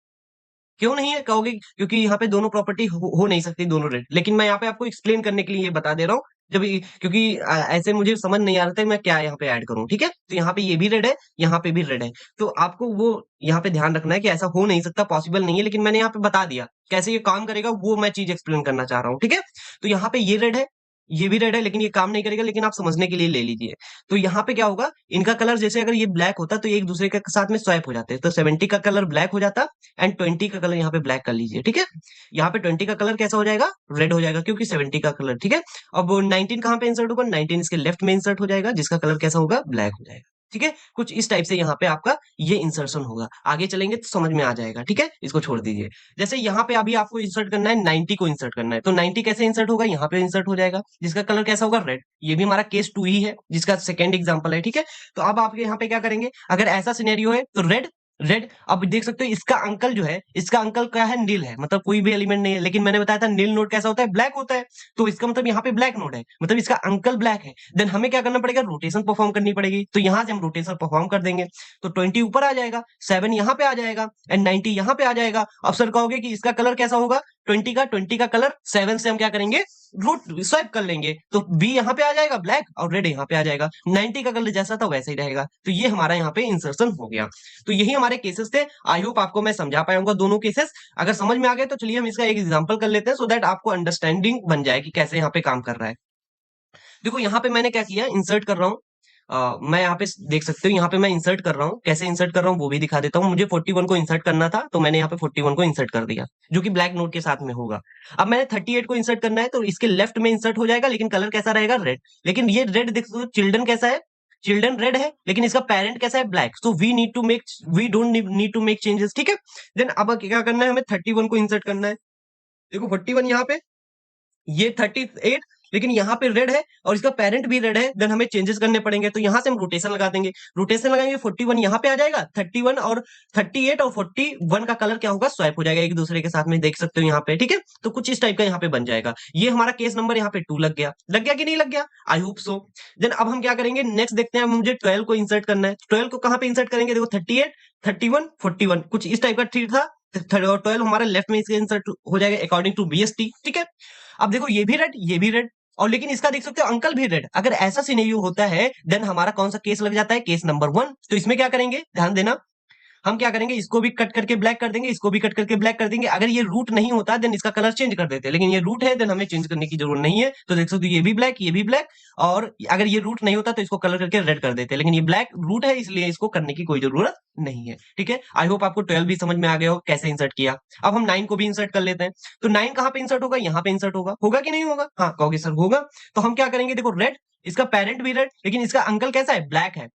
क्यों नहीं है कहोगे, क्योंकि यहाँ पे दोनों प्रॉपर्टी हो नहीं सकती दोनों रेड, लेकिन मैं यहाँ पे आपको एक्सप्लेन करने के लिए ये बता दे रहा हूँ। क्योंकि ऐसे मुझे समझ नहीं आ रहा था मैं क्या यहाँ पे ऐड करूँ, ठीक है? तो यहाँ पे ये भी रेड है, यहाँ पे भी रेड है, तो आपको वो यहाँ पे ध्यान रखना है कि ऐसा हो नहीं सकता, पॉसिबल नहीं है, लेकिन मैंने यहाँ पे बता दिया कैसे ये काम करेगा, वो मैं चीज एक्सप्लेन करना चाह रहा हूँ, ठीक है? तो यहाँ पे ये रेड है, ये भी रेड है, लेकिन ये काम नहीं करेगा, लेकिन आप समझने के लिए ले लीजिए। तो यहाँ पे क्या होगा, इनका कलर जैसे अगर ये ब्लैक होता तो ये एक दूसरे के साथ में स्वैप हो जाते हैं, तो 70 का कलर ब्लैक हो जाता एंड 20 का कलर यहाँ पे ब्लैक कर लीजिए, ठीक है? यहाँ पे 20 का कलर कैसा हो जाएगा, रेड हो जाएगा, क्योंकि 70 का कलर, ठीक है? अब 19 कहाँ पे इंसर्ट होगा, 19 इसके लेफ्ट में इंसर्ट हो जाएगा, जिसका कलर कैसा होगा, ब्लैक हो जाएगा, ठीक है? कुछ इस टाइप से यहाँ पे आपका ये इंसर्शन होगा, आगे चलेंगे तो समझ में आ जाएगा, ठीक है? इसको छोड़ दीजिए। जैसे यहाँ पे अभी आपको इंसर्ट करना है, 90 को इंसर्ट करना है, तो 90 कैसे इंसर्ट होगा, यहाँ पे इंसर्ट हो जाएगा, जिसका कलर कैसा होगा, रेड। ये भी हमारा केस 2 ही है, जिसका सेकेंड एग्जाम्पल है, ठीक है? तो अब आप यहाँ पे क्या करेंगे, अगर ऐसा सिनेरियो है तो रेड, रेड। अब देख सकते हो इसका अंकल जो है, इसका अंकल क्या है, नील है, मतलब कोई भी एलिमेंट नहीं है, लेकिन मैंने बताया था नील नोड कैसा होता है, ब्लैक होता है, तो इसका मतलब यहाँ पे ब्लैक नोड है, मतलब इसका अंकल ब्लैक है। देन हमें क्या करना पड़ेगा, रोटेशन परफॉर्म करनी पड़ेगी, तो यहाँ से हम रोटेशन परफॉर्म कर देंगे, तो 20 ऊपर आ जाएगा, 7 यहाँ पे आ जाएगा एंड 90 यहाँ पे आ जाएगा। अब सर कहोगे कि इसका कलर कैसा होगा, 20 का कलर 7 से हम क्या करेंगे, रूट स्वैप कर लेंगे, तो बी यहाँ पे आ जाएगा ब्लैक, और रेड यहाँ पे आ जाएगा, 90 का कलर जैसा था वैसे ही रहेगा। तो ये हमारा यहाँ पे इंसर्शन हो गया। तो यही हमारे केसेस थे। आई होप आपको मैं समझा पाऊंगा दोनों केसेस। अगर समझ में आ गए तो चलिए हम इसका एक एग्जांपल कर लेते हैं, सो दैट आपको अंडरस्टैंडिंग बन जाए कि कैसे यहाँ पे काम कर रहा है। देखो यहाँ पे मैंने क्या किया, इंसर्ट कर रहा हूँ। मैं यहाँ पे देख सकते हो, यहाँ पे मैं इंसर्ट कर रहा हूँ, कैसे इंसर्ट कर रहा हूँ वो भी दिखा देता हूँ। मुझे 41 को इंसर्ट करना था, तो मैंने यहाँ पे 41 को इंसर्ट कर दिया, जो कि ब्लैक नोट के साथ में होगा। अब मैंने 38 को इंसर्ट करना है, तो इसके लेफ्ट में इंसर्ट हो जाएगा, लेकिन कलर कैसा रहेगा, रेड। लेकिन ये रेड देख सकते हो, चिल्ड्रन कैसा है, चिल्ड्रन रेड है, लेकिन इसका पेरेंट कैसा है, black. So we don't need to make changes, ठीक है? देन अब क्या करना है, हमें 31 को इंसर्ट करना है। देखो 41 यहाँ पे, ये 38, लेकिन यहाँ पे रेड है और इसका पेरेंट भी रेड है, देन हमें चेंजेस करने पड़ेंगे, तो यहां से हम रोटेशन लगा देंगे। रोटेशन लगाएंगे, 41 यहाँ पे आ जाएगा, 31 और 38 और 41 का कलर क्या होगा, स्वैप हो जाएगा एक दूसरे के साथ में, देख सकते हो यहाँ पे, ठीक है? तो कुछ इस टाइप का यहाँ पे बन जाएगा। ये हमारा केस नंबर यहाँ पे 2 लग गया कि नहीं लग गया? I hope so. देन अब हम क्या करेंगे, नेक्स्ट देखते हैं, मुझे 12 को इंसर्ट करना है। 12 को कहाँ पे इंसर्ट करेंगे, देखो 38, 31, 41, कुछ इस टाइप का ठीक था। 12 हमारे लेफ्ट में इसके इंसर्ट हो जाएगा अकॉर्डिंग टू बीएसटी, ठीक है? अब देखो ये भी रेड, ये भी रेड, और लेकिन इसका देख सकते हो अंकल भी रेड। अगर ऐसा सिनेरियो होता है, देन हमारा कौन सा केस लग जाता है, केस नंबर 1। तो इसमें क्या करेंगे, ध्यान देना, हम क्या करेंगे, इसको भी कट करके ब्लैक कर देंगे, इसको भी कट करके ब्लैक कर देंगे। अगर ये रूट नहीं होता देन इसका कलर चेंज कर देते हैं, लेकिन ये रूट है, देन हमें चेंज करने की जरूरत नहीं है। तो देख सकते हो ये भी ब्लैक, ये भी ब्लैक, और अगर ये रूट नहीं होता तो इसको कलर करके रेड कर देते हैं, लेकिन ये ब्लैक रूट है, इसलिए इसको करने की कोई जरूरत नहीं है, ठीक है? आई होप आपको 12 भी समझ में आ गया हो कैसे इंसर्ट किया। अब हम 9 को भी इंसर्ट कर लेते हैं। तो 9 कहां पे इंसर्ट होगा, यहाँ पे इंसर्ट होगा कि नहीं होगा? हाँ कहोगे सर होगा। तो हम क्या करेंगे, देखो रेड, इसका पेरेंट भी रेड, लेकिन इसका अंकल कैसा है, ब्लैक है।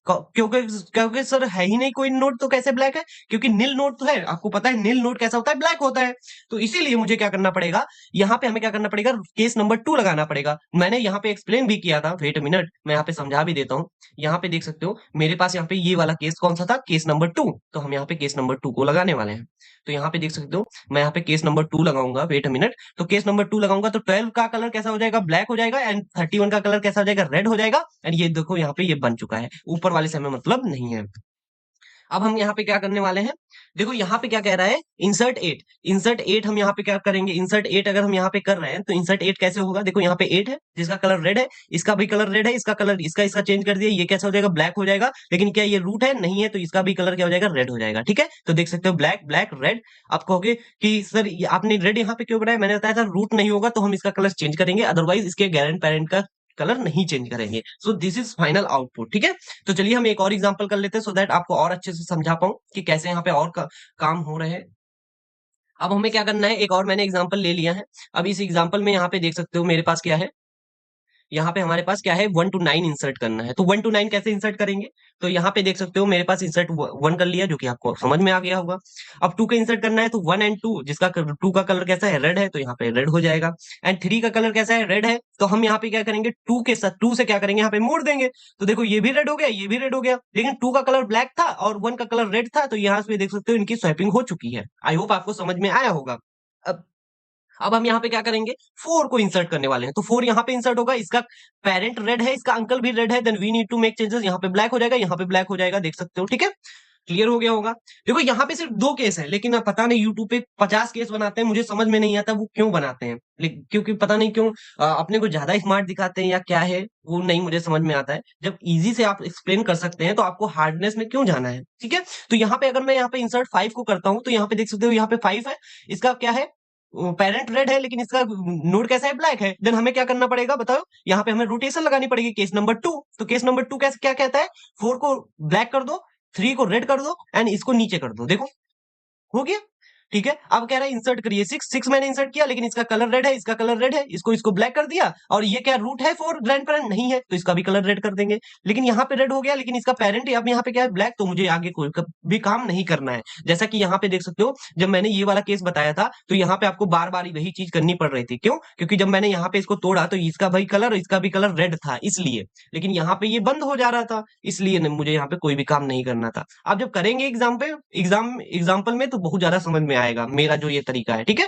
क्योंकि क्योंकि सर है ही नहीं कोई नोड, तो कैसे ब्लैक है? क्योंकि नील नोड तो है, आपको पता है नील नोड कैसा होता है, ब्लैक होता है। तो इसीलिए मुझे क्या करना पड़ेगा, यहाँ पे हमें क्या करना पड़ेगा, केस नंबर 2 लगाना पड़ेगा। मैंने यहाँ पे एक्सप्लेन भी किया था, वेट अ मिनट, मैं यहाँ पे समझा भी देता हूँ। यहाँ पे देख सकते हो मेरे पास यहाँ पे ये वाला केस कौन सा था, केस नंबर 2। तो हम यहाँ पे केस नंबर 2 को लगाने वाले हैं। तो यहाँ पे देख सकते हो मैं यहाँ पे केस नंबर 2 लगाऊंगा, वेट अ मिनट। तो केस नंबर 2 लगाऊंगा तो 12 का कलर कैसा हो जाएगा, ब्लैक हो जाएगा, एंड 31 का कलर कैसा हो जाएगा, रेड हो जाएगा। एंड ये देखो यहाँ पे ये बन चुका है, ऊपर वाले से हमें मतलब नहीं है। अब हम यहाँ पे क्या करने वाले हैं, देखो यहाँ पे क्या कह रहा है, इंसर्ट 8। इंसर्ट 8 हम यहाँ पे क्या करेंगे, इंसर्ट 8 अगर हम यहाँ पे कर रहे हैं तो इंसर्ट 8 कैसे होगा, देखो यहाँ पे 8 है जिसका कलर रेड है, इसका भी कलर रेड है, इसका कलर इसका चेंज कर दिया, ये कैसा हो जाएगा, ब्लैक हो जाएगा। लेकिन क्या ये रूट है, नहीं है, तो इसका भी कलर क्या हो जाएगा, रेड हो जाएगा। ठीक है, तो देख सकते हो ब्लैक ब्लैक रेड। आप कहोगे कि सर आपने रेड यहाँ पे क्यों बनाया, मैंने बताया था रूट नहीं होगा तो हम इसका कलर चेंज करेंगे, अदरवाइज इसके गैरेंट पेरेंट का कलर नहीं चेंज करेंगे। So this is final output. ठीक है, तो चलिए हम एक और एग्जांपल कर लेते हैं, सो दैट आपको और अच्छे से समझा पाऊं कि कैसे यहाँ पे और काम हो रहे हैं। अब हमें क्या करना है, एक और मैंने एग्जांपल ले लिया है। अब इस एग्जांपल में यहाँ पे देख सकते हो मेरे पास क्या है, यहाँ पे हमारे पास क्या है, 1 to 9 इंसर्ट करना है। तो 1 to 9 कैसे इंसर्ट करेंगे, तो यहाँ पे देख सकते हो मेरे पास इंसर्ट 1 कर लिया, जो कि आपको समझ में आ गया होगा। अब 2 का इंसर्ट करना है, तो 1 एंड 2, जिसका 2 का कलर कैसा है, रेड है, तो यहाँ पे रेड हो जाएगा। एंड 3 का कलर कैसा है, रेड है, तो हम यहाँ पे क्या करेंगे, 2 के साथ 2 से क्या करेंगे, यहाँ पे मोड़ देंगे। तो देखो ये भी रेड हो गया, ये भी रेड हो गया, लेकिन 2 का कलर ब्लैक था और 1 का कलर रेड था, तो यहाँ पे देख सकते हो इनकी स्वैपिंग हो चुकी है। आई होप आपको समझ में आया होगा। अब अब हम यहाँ पे क्या करेंगे, 4 को इंसर्ट करने वाले हैं। तो 4 यहाँ पे इंसर्ट होगा, इसका पेरेंट रेड है, इसका अंकल भी रेड है, then we need to make changes. यहाँ पे ब्लैक हो जाएगा, यहाँ पे ब्लैक हो जाएगा, देख सकते हो। ठीक है, क्लियर हो गया होगा। देखो यहाँ पे सिर्फ 2 केस है, लेकिन अब पता नहीं यूट्यूब पे 50 केस बनाते हैं, मुझे समझ में नहीं आता वो क्यों बनाते हैं। क्योंकि पता नहीं क्यों अपने को ज्यादा स्मार्ट दिखाते हैं या क्या है, वो नहीं मुझे समझ में आता है। जब इजी से आप एक्सप्लेन कर सकते हैं तो आपको हार्डनेस में क्यों जाना है। ठीक है, तो यहाँ पे अगर मैं यहाँ पे इंसर्ट 5 को करता हूँ, तो यहाँ पे देख सकते हो यहाँ पे 5 है, इसका क्या है, पेरेंट रेड है, लेकिन इसका नोड कैसा है, ब्लैक है। देन हमें क्या करना पड़ेगा बताओ, यहाँ पे हमें रोटेशन लगानी पड़ेगी, केस नंबर 2। तो केस नंबर 2 कैसे क्या कहता है, 4 को ब्लैक कर दो, 3 को रेड कर दो, एंड इसको नीचे कर दो। देखो हो गया। ठीक है, अब कह रहा है इंसर्ट करिए 6 मैंने इंसर्ट किया, लेकिन इसका कलर रेड है, इसका कलर रेड है, इसको ब्लैक कर दिया। और ये क्या रूट है, 4 ग्रैंड पेरेंट नहीं है, तो इसका भी कलर रेड कर देंगे। लेकिन यहाँ पे रेड हो गया, लेकिन इसका पेरेंट अब यहाँ पे क्या है, ब्लैक, तो मुझे आगे कोई भी काम नहीं करना है। जैसा कि यहाँ पे देख सकते हो, जब मैंने ये वाला केस बताया था, तो यहाँ पे आपको बार बार वही चीज करनी पड़ रही थी। क्यों, क्योंकि जब मैंने यहाँ पे इसको तोड़ा तो इसका भाई कलर, इसका भी कलर रेड था, इसलिए। लेकिन यहाँ पे ये बंद हो जा रहा था, इसलिए मुझे यहाँ पे कोई भी काम नहीं करना था। आप जब करेंगे एग्जाम्पल में, तो बहुत ज्यादा समझ में आएगा मेरा जो ये तरीका है। ठीक है,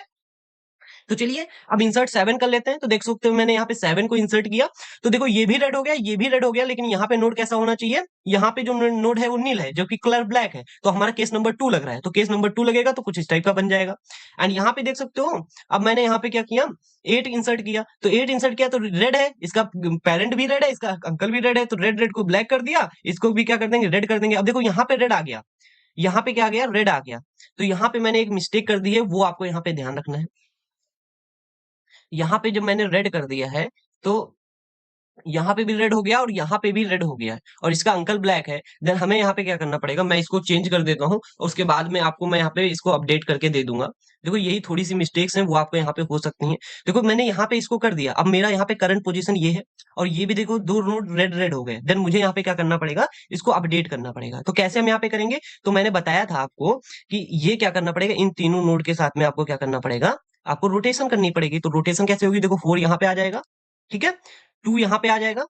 तो चलिए अब इंसर्ट 7 कर लेते हैं। तो देख सकते हो मैंने यहाँ पे 7 को इंसर्ट किया, तो देखो ये भी रेड हो गया, ये भी रेड हो गया, लेकिन यहाँ पे नोड कैसा होना चाहिए, यहाँ पे जो नोड है वो नील है, जो कि कलर ब्लैक है। तो हमारा केस नंबर 2 लग रहा है, तो केस नंबर 2 लगेगा तो कुछ इस टाइप का बन जाएगा। एंड यहाँ पे देख सकते हो, अब मैंने यहाँ पे क्या किया, 8 इंसर्ट किया। तो 8 इंसर्ट किया तो रेड है, इसका पेरेंट भी रेड है, इसका अंकल भी रेड है, तो रेड रेड को ब्लैक कर दिया, इसको भी क्या कर देंगे, रेड कर देंगे। अब देखो यहाँ पे रेड आ गया, यहाँ पे क्या आ गया, रेड आ गया। तो यहाँ पे मैंने एक मिस्टेक कर दी है, वो आपको यहाँ पे ध्यान रखना है। यहाँ पे जब मैंने रेड कर दिया है, तो यहाँ पे भी रेड हो गया और यहाँ पे भी रेड हो गया है, और इसका अंकल ब्लैक है। देन हमें यहाँ पे क्या करना पड़ेगा, मैं इसको चेंज कर देता हूँ, उसके बाद में आपको मैं यहाँ पे इसको अपडेट करके दे दूंगा। देखो यही थोड़ी सी मिस्टेक्स हैं, वो आपको यहाँ पे हो सकती हैं। देखो मैंने यहाँ पे इसको कर दिया, अब मेरा यहाँ पे करंट पोजीशन ये है, और ये भी देखो 2 नोड रेड रेड हो गए। देन मुझे यहाँ पे क्या करना पड़ेगा, इसको अपडेट करना पड़ेगा। तो कैसे हम यहाँ पे करेंगे, तो मैंने बताया था आपको कि ये क्या करना पड़ेगा, इन तीनों नोड के साथ में आपको क्या करना पड़ेगा, आपको रोटेशन करनी पड़ेगी। तो रोटेशन कैसे होगी, देखो 4 यहाँ पे आ जाएगा, ठीक है, 2 यहाँ पे आ जाएगा,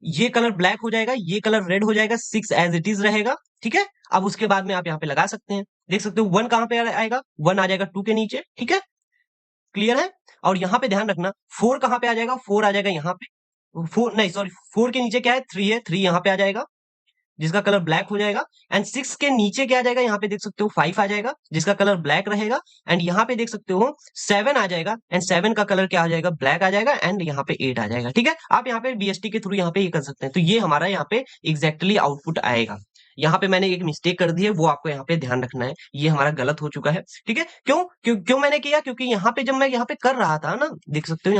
ये कलर ब्लैक हो जाएगा, ये कलर रेड हो जाएगा, 6 एज इट इज रहेगा। ठीक है, अब उसके बाद में आप यहाँ पे लगा सकते हैं, देख सकते हो 1 कहाँ पे आएगा, 1 आ जाएगा 2 के नीचे। ठीक है, क्लियर है। और यहाँ पे ध्यान रखना, 4 कहाँ पे आ जाएगा, 4 आ जाएगा यहाँ पे, 4 नहीं सॉरी, 4 के नीचे क्या है, 3 है, 3 यहाँ पे आ जाएगा, जिसका कलर ब्लैक हो जाएगा। एंड 6 के नीचे क्या आ जाएगा, यहाँ पे देख सकते हो 5 आ जाएगा, जिसका कलर ब्लैक रहेगा। एंड यहाँ पे देख सकते हो 7 आ जाएगा, एंड 7 का कलर क्या आ जाएगा, ब्लैक आ जाएगा। एंड यहाँ पे 8 आ जाएगा। ठीक है, आप यहाँ पे बीएसटी के थ्रू यहाँ पे ये कर सकते हैं। तो ये हमारा यहाँ पे एग्जैक्टली आउटपुट आएगा। यहाँ पे मैंने एक मिस्टेक कर दी है, वो आपको यहाँ पे ध्यान रखना है, ये हमारा गलत हो चुका है। ठीक है, क्यों मैंने किया, क्योंकि यहाँ पे जब मैं यहाँ पे कर रहा था ना, देख सकते हो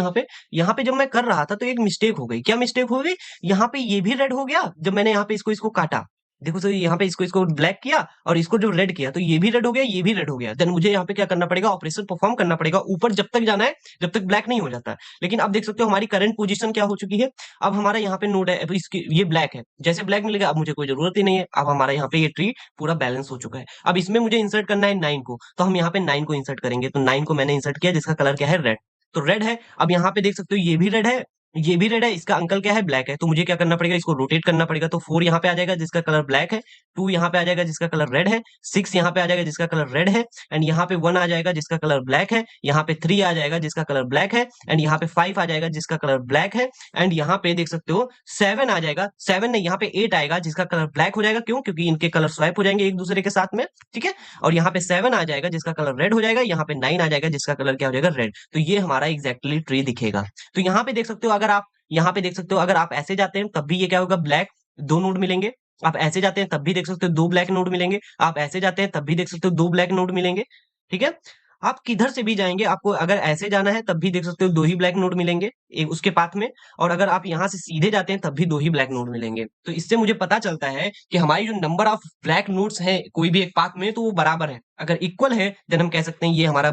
यहाँ पे जब मैं कर रहा था तो एक मिस्टेक हो गई। क्या मिस्टेक हो गई, यहाँ पे ये भी रेड हो गया जब मैंने यहाँ पे इसको काटा, देखो सर यहाँ पे इसको इसको ब्लैक किया और इसको जो रेड किया, तो ये भी रेड हो गया, ये भी रेड हो गया। देन मुझे यहाँ पे क्या करना पड़ेगा, ऑपरेशन परफॉर्म करना पड़ेगा, ऊपर जब तक जाना है जब तक ब्लैक नहीं हो जाता है। लेकिन अब देख सकते हो हमारी करंट पोजीशन क्या हो चुकी है। अब हमारा यहाँ पे नोड है, अब इसकी ये ब्लैक है, जैसे ब्लैक मिलेगा अब मुझे कोई जरूरत ही नहीं है। अब हमारा यहाँ पे ये ट्री पूरा बैलेंस हो चुका है। अब इसमें मुझे इंसर्ट करना है 9 को, तो हम यहाँ पे 9 को इंसर्ट करेंगे। तो 9 को मैंने इंसर्ट किया, जिसका कलर क्या है, रेड। तो रेड है। अब यहाँ पे देख सकते हो ये भी रेड है, ये भी रेड है, इसका अंकल क्या है, ब्लैक है। तो मुझे क्या करना पड़ेगा, इसको रोटेट करना पड़ेगा। तो 4 यहाँ पे आ जाएगा जिसका कलर ब्लैक है, 2 यहाँ पे आ जाएगा जिसका कलर रेड है, 6 यहाँ पे आ जाएगा जिसका कलर रेड है, एंड यहाँ पे 1 आ जाएगा जिसका कलर ब्लैक है, यहाँ पे 3 आ जाएगा जिसका कलर ब्लैक है, एंड यहाँ पे 5 आ जाएगा जिसका कलर ब्लैक है, एंड यहाँ पे देख सकते हो 7 आ जाएगा, 7 नहीं यहाँ पे 8 आएगा जिसका कलर ब्लैक हो जाएगा। क्यों? क्योंकि इनके कलर स्वैप हो जाएंगे एक दूसरे के साथ में, ठीक है। और यहाँ पे 7 आ जाएगा जिसका कलर रेड हो जाएगा, यहाँ पे 9 आ जाएगा जिसका कलर क्या हो जाएगा, रेड। तो ये हमारा एग्जैक्टली ट्री दिखेगा। तो यहाँ पे देख सकते हो, अगर आप यहाँ पे देख सकते हो, अगर आप ऐसे जाते हैं तब भी ये क्या होगा, ब्लैक 2 नोड मिलेंगे। आप ऐसे जाते हैं तब भी देख सकते हो 2 ब्लैक नोड मिलेंगे। आप ऐसे जाते हैं तब भी देख सकते हो 2 ब्लैक नोड मिलेंगे, ठीक है। आप किधर से भी जाएंगे, आपको अगर ऐसे जाना है तब भी देख सकते हो 2 ही ब्लैक नोड मिलेंगे एक उसके पाथ में। और अगर आप यहाँ से सीधे जाते हैं तब भी 2 ही ब्लैक नोड मिलेंगे। तो इससे मुझे पता चलता है कि हमारी जो नंबर ऑफ ब्लैक नोड्स है कोई भी एक पाथ में, तो वो बराबर है। अगर इक्वल है देन हम कह सकते हैं ये हमारा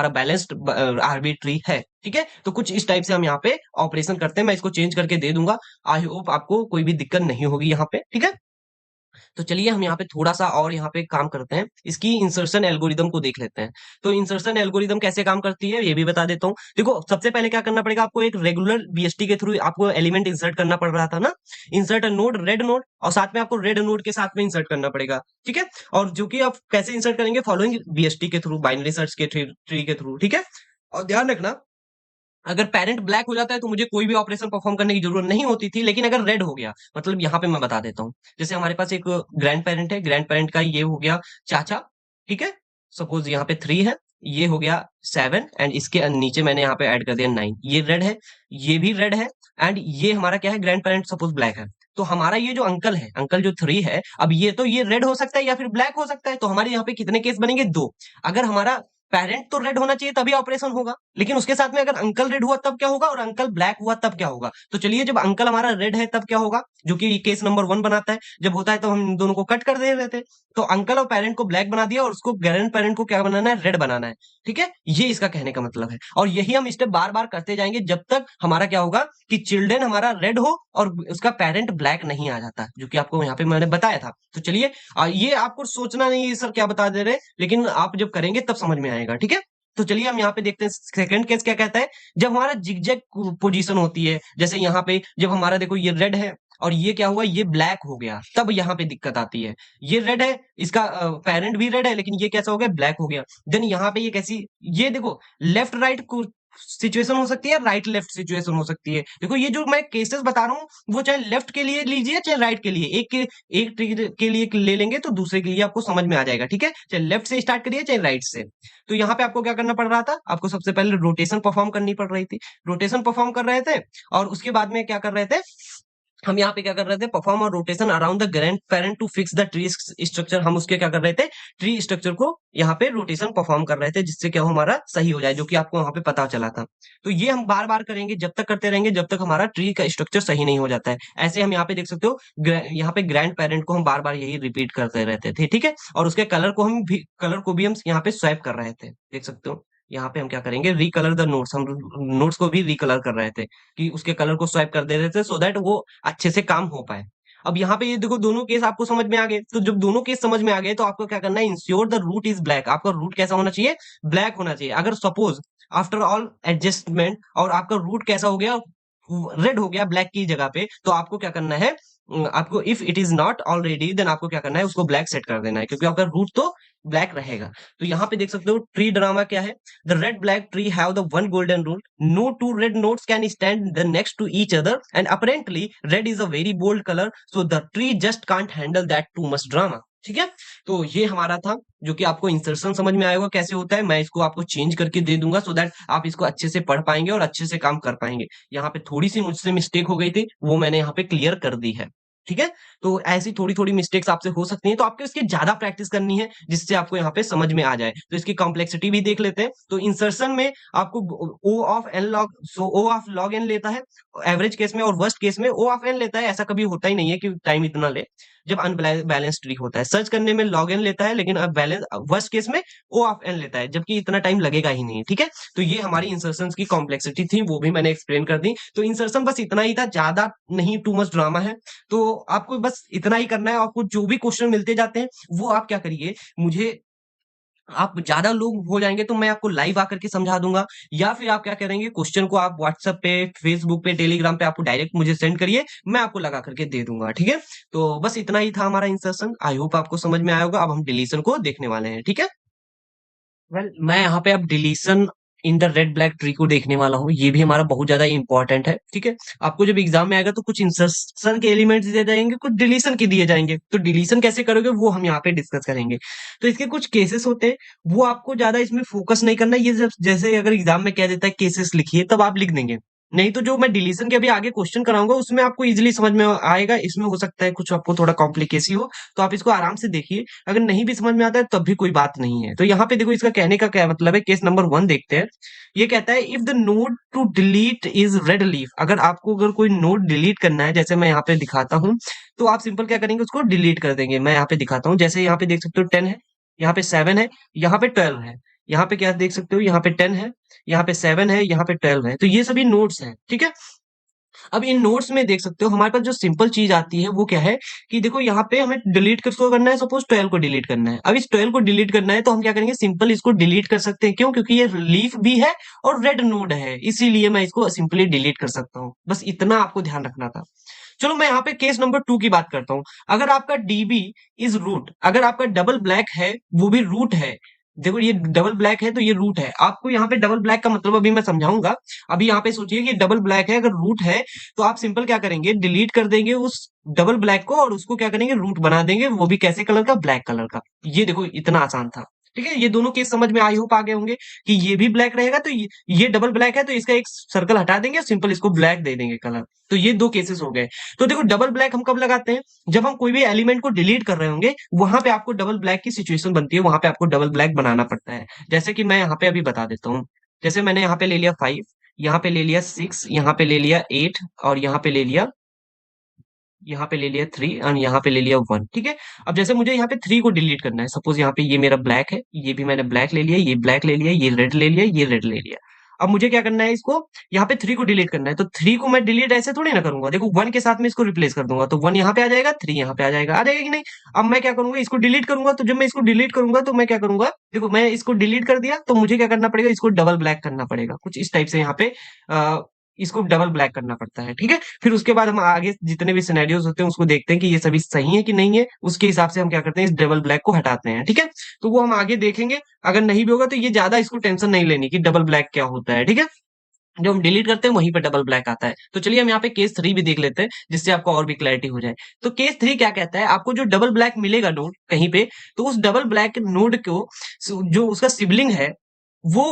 बैलेंस्ड आर्बिट्री है, ठीक है। तो कुछ इस टाइप से हम यहाँ पे ऑपरेशन करते हैं। मैं इसको चेंज करके दे दूंगा। आई होप आपको कोई भी दिक्कत नहीं होगी यहाँ पे, ठीक है। तो चलिए हम यहाँ पे थोड़ा सा और यहाँ पे काम करते हैं, इसकी इंसर्शन एल्गोरिदम को देख लेते हैं। तो इंसर्शन एल्गोरिदम कैसे काम करती है ये भी बता देता हूँ। देखो सबसे पहले क्या करना पड़ेगा, आपको एक रेगुलर बीएसटी के थ्रू आपको एलिमेंट इंसर्ट करना पड़ रहा था ना, इंसर्ट नोड रेड नोड, और साथ में आपको रेड नोड के साथ में इंसर्ट करना पड़ेगा, ठीक है। और जो कि आप कैसे इंसर्ट करेंगे, फॉलोइंग बीएसटी के थ्रू, बाइनरी सर्च के ट्री के थ्रू, ठीक है। और ध्यान रखना, अगर पेरेंट ब्लैक हो जाता है तो मुझे कोई भी ऑपरेशन परफॉर्म करने की जरूरत नहीं होती थी। लेकिन अगर रेड हो गया, मतलब यहाँ पे मैं बता देता हूँ, जैसे हमारे पास एक ग्रैंड पेरेंट है, ग्रैंड पेरेंट का ये हो गया चाचा, ठीक है। सपोज यहाँ पे 3 है, ये हो गया 7, एंड इसके नीचे मैंने यहाँ पे ऐड कर दिया 9। ये रेड है, ये भी रेड है, एंड ये हमारा क्या है, ग्रैंड पेरेंट सपोज ब्लैक है। तो हमारा ये जो अंकल है, अंकल जो 3 है, अब ये तो ये रेड हो सकता है या फिर ब्लैक हो सकता है। तो हमारे यहाँ पे कितने केस बनेंगे, 2। अगर हमारा पेरेंट तो रेड होना चाहिए तभी ऑपरेशन होगा, लेकिन उसके साथ में अगर अंकल रेड हुआ तब क्या होगा, और अंकल ब्लैक हुआ तब क्या होगा। तो चलिए, जब अंकल हमारा रेड है तब क्या होगा, जो कि केस नंबर 1 बनाता है। जब होता है तो हम इन दोनों को कट कर दे रहे थे। तो अंकल और पेरेंट को ब्लैक बना दिया और उसको ग्रैंड पेरेंट को क्या बनाना है, रेड बनाना है, ठीक है। ये इसका कहने का मतलब है। और यही हम स्टेप बार बार करते जाएंगे जब तक हमारा क्या होगा कि चिल्ड्रन हमारा रेड हो और उसका पेरेंट ब्लैक नहीं आ जाता, जो कि आपको यहाँ पे मैंने बताया था। तो चलिए, ये आपको सोचना नहीं है सर क्या बता दे रहे, लेकिन आप जब करेंगे तब समझ में आएगा, ठीक है। तो चलिए हम यहाँ पे देखते हैं सेकंड केस क्या कहता है। जब हमारा जिगजैग पोजीशन होती है, जैसे यहाँ पे जब हमारा देखो ये रेड है और ये क्या हुआ, ये ब्लैक हो गया, तब यहाँ पे दिक्कत आती है। ये रेड है, इसका पेरेंट भी रेड है, लेकिन ये कैसा हो गया, ब्लैक हो गया। देन यहाँ पे ये कैसी, ये देखो लेफ्ट राइट सिचुएशन हो सकती है, राइट लेफ्ट सिचुएशन हो सकती है। देखो ये जो मैं केसेस बता रहा हूँ, वो चाहे लेफ्ट के लिए लीजिए चाहे राइट के लिए, एक के लिए ले लेंगे तो दूसरे के लिए आपको समझ में आ जाएगा, ठीक है। चाहे लेफ्ट से स्टार्ट करिए चाहे राइट से। तो यहाँ पे आपको क्या करना पड़ रहा था, आपको सबसे पहले रोटेशन परफॉर्म करनी पड़ रही थी। रोटेशन परफॉर्म कर रहे थे, और उसके बाद में क्या कर रहे थे, हम यहाँ पे क्या कर रहे थे, परफॉर्म और rotation around the grandparent to fix the tree structure. हम उसके क्या कर रहे थे, ट्री स्ट्रक्चर को यहाँ पे रोटेशन परफॉर्म कर रहे थे, जिससे क्या हो, हमारा सही हो जाए, जो कि आपको यहाँ पे पता चला था। तो ये हम बार बार करेंगे, जब तक करते रहेंगे जब तक हमारा ट्री का स्ट्रक्चर सही नहीं हो जाता है। ऐसे हम यहाँ पे देख सकते हो, यहाँ पे ग्रैंड पेरेंट को हम बार बार यही रिपीट करते रहते थे, ठीक है। और उसके कलर को भी हम यहाँ पे स्वैप कर रहे थे, देख सकते हो। यहाँ पे हम क्या करेंगे, रिकलर द नोट्स, हम नोट्स को भी रिकलर कर रहे थे, कि उसके कलर को स्वाइप कर दे रहे थे, सो दैट वो अच्छे से काम हो पाए। अब यहाँ पे ये देखो, दोनों केस आपको समझ में आ गए। तो जब दोनों केस समझ में आ गए तो आपको क्या करना है, ensure the root is black. आपका रूट कैसा होना चाहिए, ब्लैक होना चाहिए। अगर सपोज आफ्टर ऑल एडजस्टमेंट और आपका रूट कैसा हो गया, रेड हो गया ब्लैक की जगह पे, तो आपको क्या करना है, आपको if it is not already, then आपको क्या करना है, उसको ब्लैक सेट कर देना है, क्योंकि आपका रूट तो ब्लैक रहेगा। तो यहाँ पे देख सकते हो ट्री ड्रामा क्या है, the red black tree have the one golden rule, no two red nodes can stand the next to each other, and apparently red is a very bold colour, so the tree just can't handle that too much drama, ठीक है। तो ये हमारा था, जो कि आपको insertion समझ में आएगा कैसे होता है। मैं इसको आपको चेंज करके दे दूंगा, सो दैट आप इसको अच्छे से पढ़ पाएंगे और अच्छे से काम कर पाएंगे। यहाँ पे थोड़ी सी मुझसे मिस्टेक हो गई थी, वो मैंने यहाँ पे क्लियर कर दी है। ठीक है? तो ऐसी थोड़ी-थोड़ी मिस्टेक्स आपसे हो सकती हैं, तो आपको इसकी ज़्यादा प्रैक्टिस करनी है, जिससे आपको यहाँ पे समझ में आ जाए। तो इसकी कॉम्प्लेक्सिटी भी देख लेते हैं। तो इंसर्शन में आपको O of n log so O of log n लेता है, एवरेज केस में और वर्स्ट केस में O ऑफ n लेता है। ऐसा कभी होता ही नहीं है कि टाइम इतना ले, जब बैलेंस ट्री होता है। सर्च करने में log n लेता है, लेकिन अब वर्स्ट केस में O ऑफ n लेता है, जबकि इतना टाइम लगेगा ही नहीं, ठीक है? तो ये हमारी इंसर्शंस की कॉम्प्लेक्सिटी थी, वो भी मैंने एक्सप्लेन कर दी। तो इंसर्शन बस इतना ही था, ज़्यादा नहीं, टू मच ड्रामा है। तो आपको बस इतना ही करना है। आपको जो भी क्वेश्चन मिलते जाते हैं, वो आप क्या करिए, मुझे आप ज़्यादा लोग हो जाएँगे तो मैं आपको लाइव आकर के समझा दूँगा, या फिर आप क्या करेंगे, क्वेश्चन को आप व्हाट्सएप पे, फेसबुक पे, टेलीग्राम पे आपको डायरेक्ट मुझे सेंड करिए, मैं आपको लगा करके दे दूँगा, ठीक है? तो बस इतना ही था हमारा इंसर्शन। आई होप आपको समझ में आया होगा। अब हम डिलीशन को देखने वाले हैं, ठीक है? मैं यहाँ पे अब deletion in the red black tree को देखने वाला हूँ। ये भी हमारा बहुत ज़्यादा इम्पोर्टेंट है, ठीक है? आपको जब एग्ज़ाम में आएगा तो कुछ इंसर्शन के एलिमेंट्स दिए जाएँगे, कुछ डिलीशन के दिए जाएँगे। तो डिलीशन कैसे करोगे वो हम यहाँ पे डिस्कस करेंगे। तो इसके कुछ केसेस होते हैं, वो आपको ज़्यादा इसमें फोकस नहीं करना है। ये जब जैसे अगर एग्ज़ाम में कह देता है केसेस लिखिए, तब आप लिख देंगे। नहीं तो जो मैं डिलीशन के अभी आगे क्वेश्चन कराऊँगा उसमें आपको ईज़िली समझ में आएगा। इसमें हो सकता है कुछ आपको थोड़ा कॉम्प्लिकेसी हो, तो आप इसको आराम से देखिए। अगर नहीं भी समझ में आता है तब भी कोई बात नहीं है। तो यहाँ पे देखो इसका कहने का क्या मतलब है, केस नंबर 1 देखते हैं। ये कहता है if the node to delete is red leaf. अगर आपको अगर कोई नोड डिलीट करना है, जैसे मैं यहाँ पे दिखाता हूँ, तो आप सिंपल क्या करेंगे, उसको डिलीट कर देंगे। मैं यहाँ पे दिखाता हूँ, जैसे यहाँ पे देख सकते हो 10 है, यहाँ पे 7 है, यहाँ पे 12 है। यहाँ पे क्या देख सकते हो, यहाँ पे 10 है, यहाँ पे 7 है, यहाँ पे 12 है। तो ये सभी नोड्स हैं, ठीक है? अब इन नोट्स में देख सकते हो हमारे पास जो सिंपल चीज आती है वो क्या है कि देखो यहाँ पे हमें डिलीट किसको करना है, सपोज 12 को डिलीट करना है। अब इस 12 को डिलीट करना है तो हम क्या करेंगे, सिंपल इसको डिलीट कर सकते हैं। क्यों? क्योंकि ये लीफ भी है और रेड नोड है, इसीलिए मैं इसको सिंपली डिलीट कर सकता हूँ। बस इतना आपको ध्यान रखना था। चलो मैं यहाँ पे केस नंबर 2 की बात करता हूँ। अगर आपका डीबी इज रूट, अगर आपका डबल ब्लैक है, वो भी रूट है। देखो ये डबल ब्लैक है तो ये रूट है। आपको यहाँ पे डबल ब्लैक का मतलब अभी मैं समझाऊंगा। अभी यहाँ पे सोचिए कि डबल ब्लैक है, अगर रूट है तो आप सिंपल क्या करेंगे, डिलीट कर देंगे उस डबल ब्लैक को और उसको क्या करेंगे, रूट बना देंगे। वो भी कैसे कलर का, ब्लैक कलर का। ये देखो इतना आसान था, ठीक है? ये दोनों केस समझ में आई होप आ गए होंगे कि ये भी ब्लैक रहेगा तो ये डबल ब्लैक है तो इसका एक सर्कल हटा देंगे और सिंपल इसको ब्लैक दे देंगे कलर। तो ये दो केसेस हो गए। तो देखो डबल ब्लैक हम कब लगाते हैं, जब हम कोई भी एलिमेंट को डिलीट कर रहे होंगे, वहां पे आपको डबल ब्लैक की सिचुएशन बनती है, वहां पे आपको डबल ब्लैक बनाना पड़ता है। जैसे कि मैं यहाँ पे अभी बता देता हूँ। जैसे मैंने यहाँ पे ले लिया 5, यहाँ पे ले लिया 6, यहाँ पे ले लिया 8 और यहाँ पे ले लिया 3 और यहाँ पे ले लिया 1, ठीक है? अब जैसे मुझे यहाँ पे 3 को डिलीट करना है, सपोज यहाँ पे ये मेरा ब्लैक है, ये भी मैंने ब्लैक ले लिया, ये ब्लैक ले लिया, ये रेड ले लिया, ये रेड ले लिया। अब मुझे क्या करना है, इसको यहाँ पे 3 को डिलीट करना है, तो 3 को मैं डिलीट ऐसे थोड़ी ना करूंगा। देखो 1 के साथ में इसको रिप्लेस कर दूंगा, तो 1 यहाँ पे आ जाएगा, 3 यहाँ पे आ जाएगा कि नहीं? अब मैं क्या करूंगा, इसको डिलीट करूंगा। तो जब मैं इसको डिलीट करूंगा तो मैं क्या करूंगा, देखो मैं इसको डिलीट कर दिया तो मुझे क्या करना पड़ेगा, इसको डबल ब्लैक करना पड़ेगा। कुछ इस टाइप से यहाँ पे इसको डबल ब्लैक करना पड़ता है, ठीक है? फिर उसके बाद हम आगे जितने भी सिनेरियोज होते हैं उसको देखते हैं कि ये सभी सही है कि नहीं है। उसके हिसाब से हम क्या करते हैं, इस डबल ब्लैक को हटाते हैं, ठीक है? तो वो हम आगे देखेंगे। अगर नहीं भी होगा तो ये ज्यादा इसको टेंशन नहीं लेनी कि डबल ब्लैक क्या होता है, ठीक है? जो हम डिलीट करते हैं वहीं पे डबल ब्लैक आता है। तो चलिए हम यहाँ पे केस 3 भी देख लेते हैं, जिससे आपको और भी क्लैरिटी हो जाए। तो केस 3 क्या कहता है, आपको जो डबल ब्लैक मिलेगा नोड कहीं पे, तो उस डबल ब्लैक नोड को जो उसका सिबलिंग है वो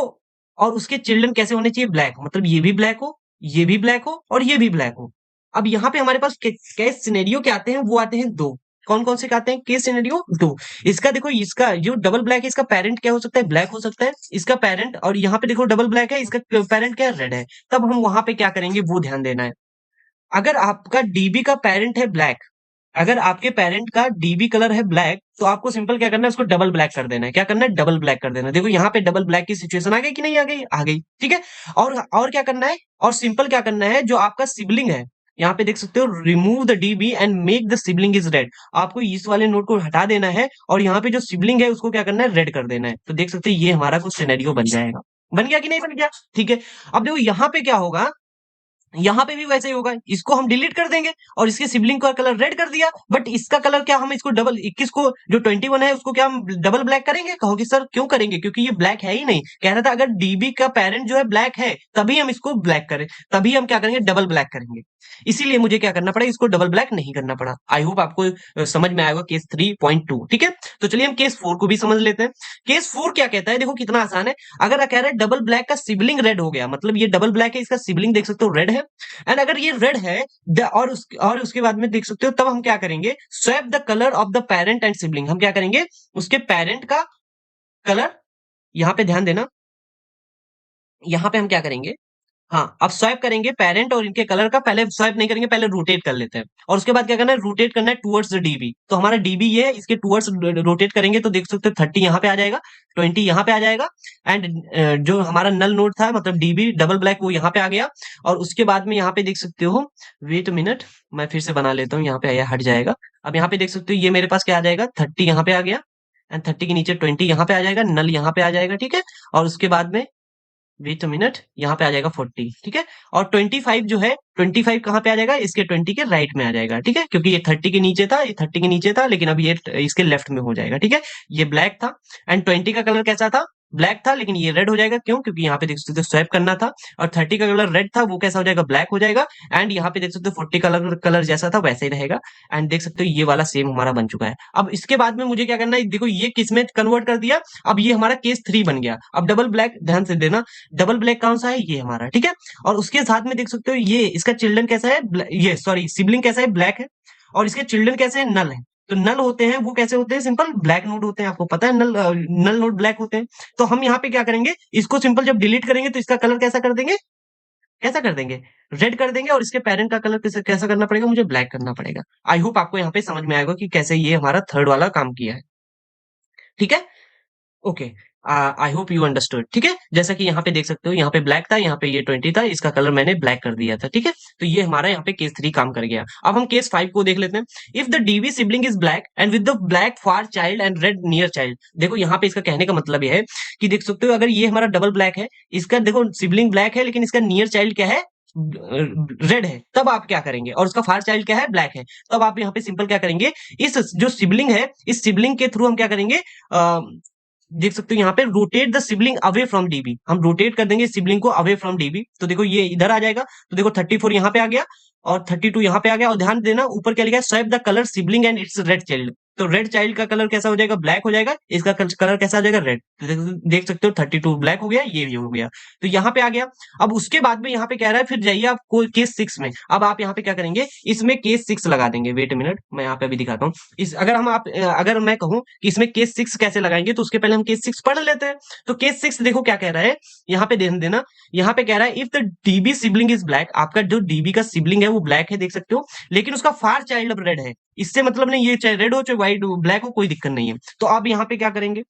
और उसके चिल्ड्रन कैसे होने चाहिए, ब्लैक। मतलब ये भी ब्लैक हो, ये भी ब्लैक हो और ये भी ब्लैक हो। अब यहाँ पे हमारे पास केस सिनेरियो क्या आते हैं, वो आते हैं 2। कौन-कौन से आते हैं केस सिनेरियो, 2। इसका देखो, इसका जो डबल ब्लैक है इसका पेरेंट क्या हो सकता है, ब्लैक हो सकता है इसका पेरेंट। और यहाँ पे देखो डबल ब्लैक है, इसका पेरेंट क्या है, रेड है। तब हम वहां पे क्या करेंगे वो ध्यान देना है। अगर आपका डीबी का पेरेंट है ब्लैक, अगर आपके पेरेंट का डीबी कलर है ब्लैक, तो आपको सिंपल क्या करना है, उसको डबल ब्लैक कर देना है। क्या करना है, डबल ब्लैक कर देना है। देखो यहाँ पे डबल ब्लैक की सिचुएशन आ गई कि नहीं आ गई, आ गई, ठीक है? और क्या करना है, और सिंपल क्या करना है, जो आपका सिबलिंग है, यहाँ पे देख सकते हो, remove the dB and make the sibling is red. आपको इस वाले नोट को हटा देना है और यहाँ पे जो सिबलिंग है उसको क्या करना है, रेड कर देना है। तो देख सकते हो ये हमारा कुछ सिनेरियो बन जाएगा। बन गया कि नहीं बन गया, ठीक है? अब देखो यहाँ पे क्या होगा, यहाँ पे भी वैसे ही होगा। इसको हम डिलीट कर देंगे और इसके सिबलिंग का कलर रेड कर दिया, बट इसका कलर क्या, हम इसको डबल 21 को, जो 21 है उसको क्या हम डबल ब्लैक करेंगे? कहोगे सर क्यों करेंगे, क्योंकि ये ब्लैक है ही नहीं। कह रहा था अगर डीबी का पेरेंट जो है ब्लैक है तभी हम इसको ब्लैक करें, तभी हम क्या करेंगे, डबल ब्लैक करेंगे। इसीलिए मुझे क्या करना पड़ा, इसको डबल ब्लैक नहीं करना पड़ा। आई होप आपको समझ में आएगा केस 3.2, ठीक है? तो चलिए हम केस 4 को भी समझ लेते हैं। केस 4 क्या कहता है, देखो कितना आसान है। अगर कह रहा है डबल ब्लैक का सिबलिंग रेड हो गया, मतलब ये डबल ब्लैक है, इसका सिबलिंग देख सकते हो रेड है, है। एंड अगर ये रेड है और उसके बाद में देख सकते हो, तब हम क्या करेंगे, swap the colour of the parent and sibling. हम क्या करेंगे, उसके पेरेंट का कलर, यहाँ पे ध्यान देना, यहाँ पे हम क्या करेंगे, हाँ, अब स्वाइप करेंगे पेरेंट और इनके कलर का। पहले स्वाइप नहीं करेंगे, पहले रोटेट कर लेते हैं, और उसके बाद क्या करना है, रोटेट करना है टुवर्ड्स द डीबी। तो हमारा डीबी ये है, इसके टुवर्ड्स रोटेट करेंगे तो देख सकते हो 30 यहाँ पे आ जाएगा, 20 यहाँ पे आ जाएगा। एंड जो हमारा नल नोड था, मतलब डीबी डबल ब्लैक, वो यहाँ पे आ गया। और उसके बाद में यहाँ पे देख सकते हो, वेट मिनट, मैं फिर से बना लेता हूँ, यहाँ पे आया, हट जाएगा। अब यहाँ पे देख सकते हो, ये मेरे पास क्या आ जाएगा, 30 यहाँ पे आ गया, एंड 30 के नीचे 20 यहाँ पे आ जाएगा, नल यहाँ पे आ जाएगा, ठीक है। और उसके बाद में वेट अ मिनट, यहाँ पे आ जाएगा 40, ठीक है। और 25 जो है, 25 कहाँ पे आ जाएगा, इसके 20 के राइट में आ जाएगा, ठीक है, क्योंकि ये 30 के नीचे था, ये 30 के नीचे था, लेकिन अब ये इसके लेफ्ट में हो जाएगा, ठीक है। ये ब्लैक था, एंड 20 का कलर कैसा था, ब्लैक था, लेकिन ये रेड हो जाएगा, क्यों, क्योंकि यहाँ पे देख सकते हो स्वैप करना था। और 30 का कलर रेड था, वो कैसा हो जाएगा, ब्लैक हो जाएगा। एंड यहाँ पे देख सकते हो 40 कलर कलर जैसा था वैसे ही रहेगा। एंड देख सकते हो ये वाला सेम हमारा बन चुका है। अब इसके बाद में मुझे क्या करना है, देखो ये किस में कन्वर्ट कर दिया, अब ये हमारा केस 3 बन गया। अब डबल ब्लैक, ध्यान से देना, डबल ब्लैक कौन सा है, ये हमारा, ठीक है। और उसके साथ में देख सकते हो ये इसका चिल्ड्रन कैसा है, ये सॉरी सिबलिंग कैसा है, ब्लैक है। और इसके चिल्ड्रन कैसे हैं, नल है। तो नल होते हैं वो कैसे होते हैं, सिंपल ब्लैक नोड होते हैं, आपको पता है, नल नोड ब्लैक होते हैं। तो हम यहाँ पे क्या करेंगे, इसको सिंपल जब डिलीट करेंगे तो इसका कलर कैसा कर देंगे, कैसा कर देंगे, रेड कर देंगे। और इसके पेरेंट का कलर कैसे कैसा करना पड़ेगा, मुझे ब्लैक करना पड़ेगा। आई होप आपको यहाँ पे समझ में आएगा कि कैसे ये हमारा थर्ड वाला काम किया है, ठीक है। Okay, I hope you understood, ठीक है। जैसा कि यहाँ पे देख सकते हो, यहाँ पे ब्लैक था, यहाँ पे ये 20 था, इसका कलर मैंने ब्लैक कर दिया था, ठीक है। तो ये हमारा यहाँ पे केस 3 काम कर गया। अब हम केस 5 को देख लेते हैं। If the DB sibling is black and with the black far child and red near child. देखो यहाँ पे इसका कहने का मतलब ये है कि देख सकते हो, अगर ये हमारा डबल ब्लैक है, इसका देखो सिबलिंग ब्लैक है, लेकिन इसका नियर चाइल्ड क्या है, रेड है, तब आप क्या करेंगे, और उसका फार चाइल्ड क्या है, ब्लैक है, तब आप यहाँ पे सिंपल क्या करेंगे, इस जो सिबलिंग है, इस सिबलिंग के थ्रू हम क्या करेंगे, देख सकते हो यहाँ पे rotate the sibling away from dB. हम रोटेट कर देंगे सिबलिंग को अवे फ्रॉम डीबी। तो देखो ये इधर आ जाएगा, तो देखो 34 यहाँ पे आ गया और 32 यहाँ पे आ गया। और ध्यान देना ऊपर क्या लिखा है, swap the colour sibling and it's red child. तो रेड चाइल्ड का कलर कैसा हो जाएगा, ब्लैक हो जाएगा, इसका कलर कैसा हो जाएगा, रेड। तो देख सकते हो 32 ब्लैक हो गया, ये भी हो गया, तो यहाँ पे आ गया। अब उसके बाद में यहाँ पे कह रहा है, फिर जाइए आप केस 6 में। अब आप यहाँ पे क्या करेंगे, इसमें केस 6 लगा देंगे। वेट मिनट, मैं यहाँ पे अभी दिखाता हूँ। इस अगर हम आप अगर मैं कहूँ कि इसमें केस 6 कैसे लगाएंगे, तो उसके पहले हम केस 6 पढ़ लेते हैं। तो केस 6 देखो क्या कह रहा है, यहाँ पे ध्यान देना, यहाँ पे कह रहा है if the dB sibling is black. आपका जो डीबी का सिबलिंग है वो ब्लैक है, देख सकते हो, लेकिन उसका फार चाइल्ड अब रेड है। इससे मतलब नहीं, ये चाहे रेड हो चाहे व्हाइट हो ब्लैक हो, कोई दिक्कत नहीं है। तो आप यहाँ पे क्या करेंगे,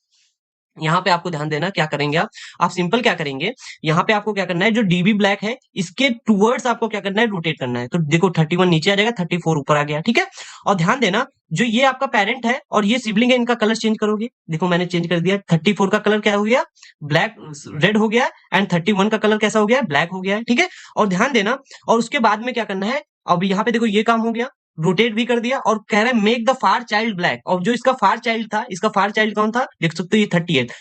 यहाँ पे आपको ध्यान देना, क्या करेंगे आप सिंपल क्या करेंगे, यहाँ पे आपको क्या करना है, जो डीबी ब्लैक है इसके टूवर्ड्स आपको क्या करना है, रोटेट करना है। तो देखो 31 नीचे आ जाएगा, 34 ऊपर आ गया, ठीक है। और ध्यान देना, जो ये आपका पेरेंट है और ये सिबलिंग है, इनका कलर चेंज करोगे। देखो मैंने चेंज कर दिया, 34 का कलर क्या हो गया, ब्लैक, रेड हो गया। एंड 31 का कलर कैसा हो गया, ब्लैक हो गया है, ठीक है। और ध्यान देना, और उसके बाद में क्या करना है, अब यहाँ पे देखो ये काम हो गया, रोटेट भी कर दिया, और कह रहा है make the far child black. और जो इसका फार चाइल्ड था, इसका फार चाइल्ड कौन था, देख सकते हो ये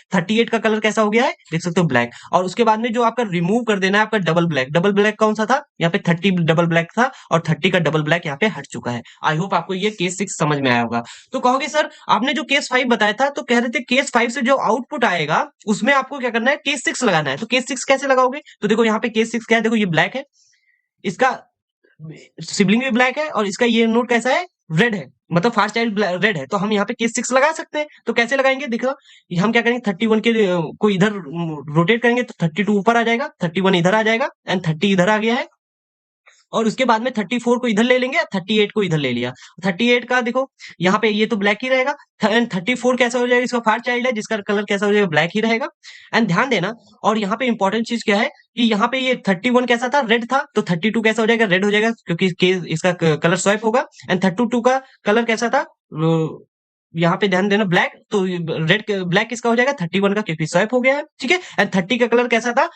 38 का कलर कैसा हो गया है, देख सकते हो ब्लैक। और उसके बाद में जो आपका रिमूव कर देना है आपका डबल ब्लैक। डबल ब्लैक कौन सा था, यहाँ पे 30 डबल ब्लैक था, और 30 का डबल ब्लैक यहाँ पे हट चुका है। आई होप आपको ये केस 6 समझ में आया होगा। तो कहोगे सर आपने जो केस 5 बताया था, तो कह रहे थे केस 5 से जो आउटपुट आएगा उसमें आपको क्या करना है, केस 6 लगाना है। तो केस 6 कैसे लगाओगे, तो देखो यहाँ पे केस 6 क्या है, देखो ये ब्लैक है, इसका सिबलिंग भी ब्लैक है, और इसका ये नोट कैसा है, रेड है, मतलब फार चाइल्ड रेड है। तो हम यहाँ पे केस 6 लगा सकते हैं। तो कैसे लगाएंगे, देखो हम क्या करेंगे, 31 के को इधर रोटेट करेंगे तो 32 ऊपर आ जाएगा, 31 इधर आ जाएगा, एंड 30 इधर आ गया है। और उसके बाद में 34 को इधर ले लेंगे, 38 को इधर ले लिया। 38 का देखो यहाँ पे ये तो ब्लैक ही रहेगा, एंड 34 कैसा हो जाएगा, इसका फार चाइल्ड है जिसका कलर कैसा हो जाएगा, ब्लैक ही रहेगा। एंड ध्यान देना, और यहाँ पे इंपॉर्टेंट चीज क्या है कि यहाँ पे ये 31 कैसा था, रेड था, तो 32 कैसा हो जाएगा, रेड हो जाएगा, क्योंकि इसका कलर स्वैप होगा। एंड 32 का कलर कैसा था, यहाँ पे ध्यान देना, ब्लैक, तो रेड ब्लैक किसका हो जाएगा, 31 का, क्योंकि स्वैप हो गया है, ठीक है। एंड 30 का कलर कैसा था,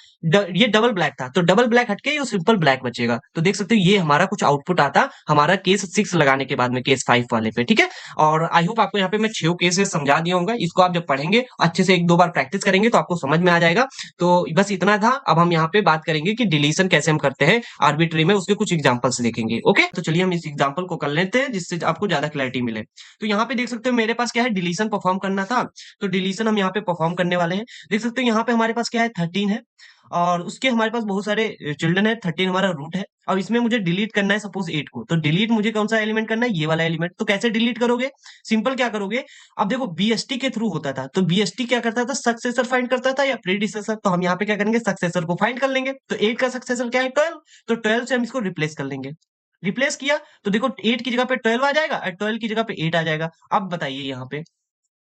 ये डबल ब्लैक था, तो डबल ब्लैक हटके ये सिंपल ब्लैक बचेगा। तो देख सकते हो ये हमारा कुछ आउटपुट आता हमारा केस 6 लगाने के बाद में, केस 5 वाले पे, ठीक है। और आई होप आपको यहाँ पे मैं 6 केसेस समझा दिया होगा। इसको आप जब पढ़ेंगे अच्छे से 1-2 बार प्रैक्टिस करेंगे तो आपको समझ में आ जाएगा। तो बस इतना था। अब हम यहाँ पे बात करेंगे कि डिलीशन कैसे हम करते हैं आर्बिट्री में, उसके कुछ एग्जाम्पल्स देखेंगे। ओके, तो चलिए हम इस एग्जाम्पल को कर लेते हैं जिससे आपको ज्यादा क्लैरिटी मिले। तो यहाँ पे देख सकते हो मेरे पास क्या है, डिलीशन परफॉर्म करना था, तो डिलीशन हम यहाँ पे परफॉर्म करने वाले हैं। देख सकते हो यहाँ पे हमारे पास क्या है, 13 है, और उसके हमारे पास बहुत सारे चिल्ड्रन है, 13 हमारा रूट है। अब इसमें मुझे डिलीट करना है सपोज 8 को, तो डिलीट मुझे कौन सा एलिमेंट करना है, ये वाला एलिमेंट। तो कैसे डिलीट करोगे, सिंपल क्या करोगे, अब देखो बीएसटी के थ्रू होता था, तो बीएसटी क्या करता था, सक्सेसर फाइंड करता था या प्रीडिसेसर, तो हम यहाँ पे क्या करेंगे, सक्सेसर को फाइंड कर लेंगे। तो 8 का सक्सेसर क्या है, 12, तो 12 से हम इसको रिप्लेस कर लेंगे। रिप्लेस किया तो देखो 8 की जगह पे 12 आ जाएगा और 12 की जगह पे 8 आ जाएगा। अब बताइए यहाँ पे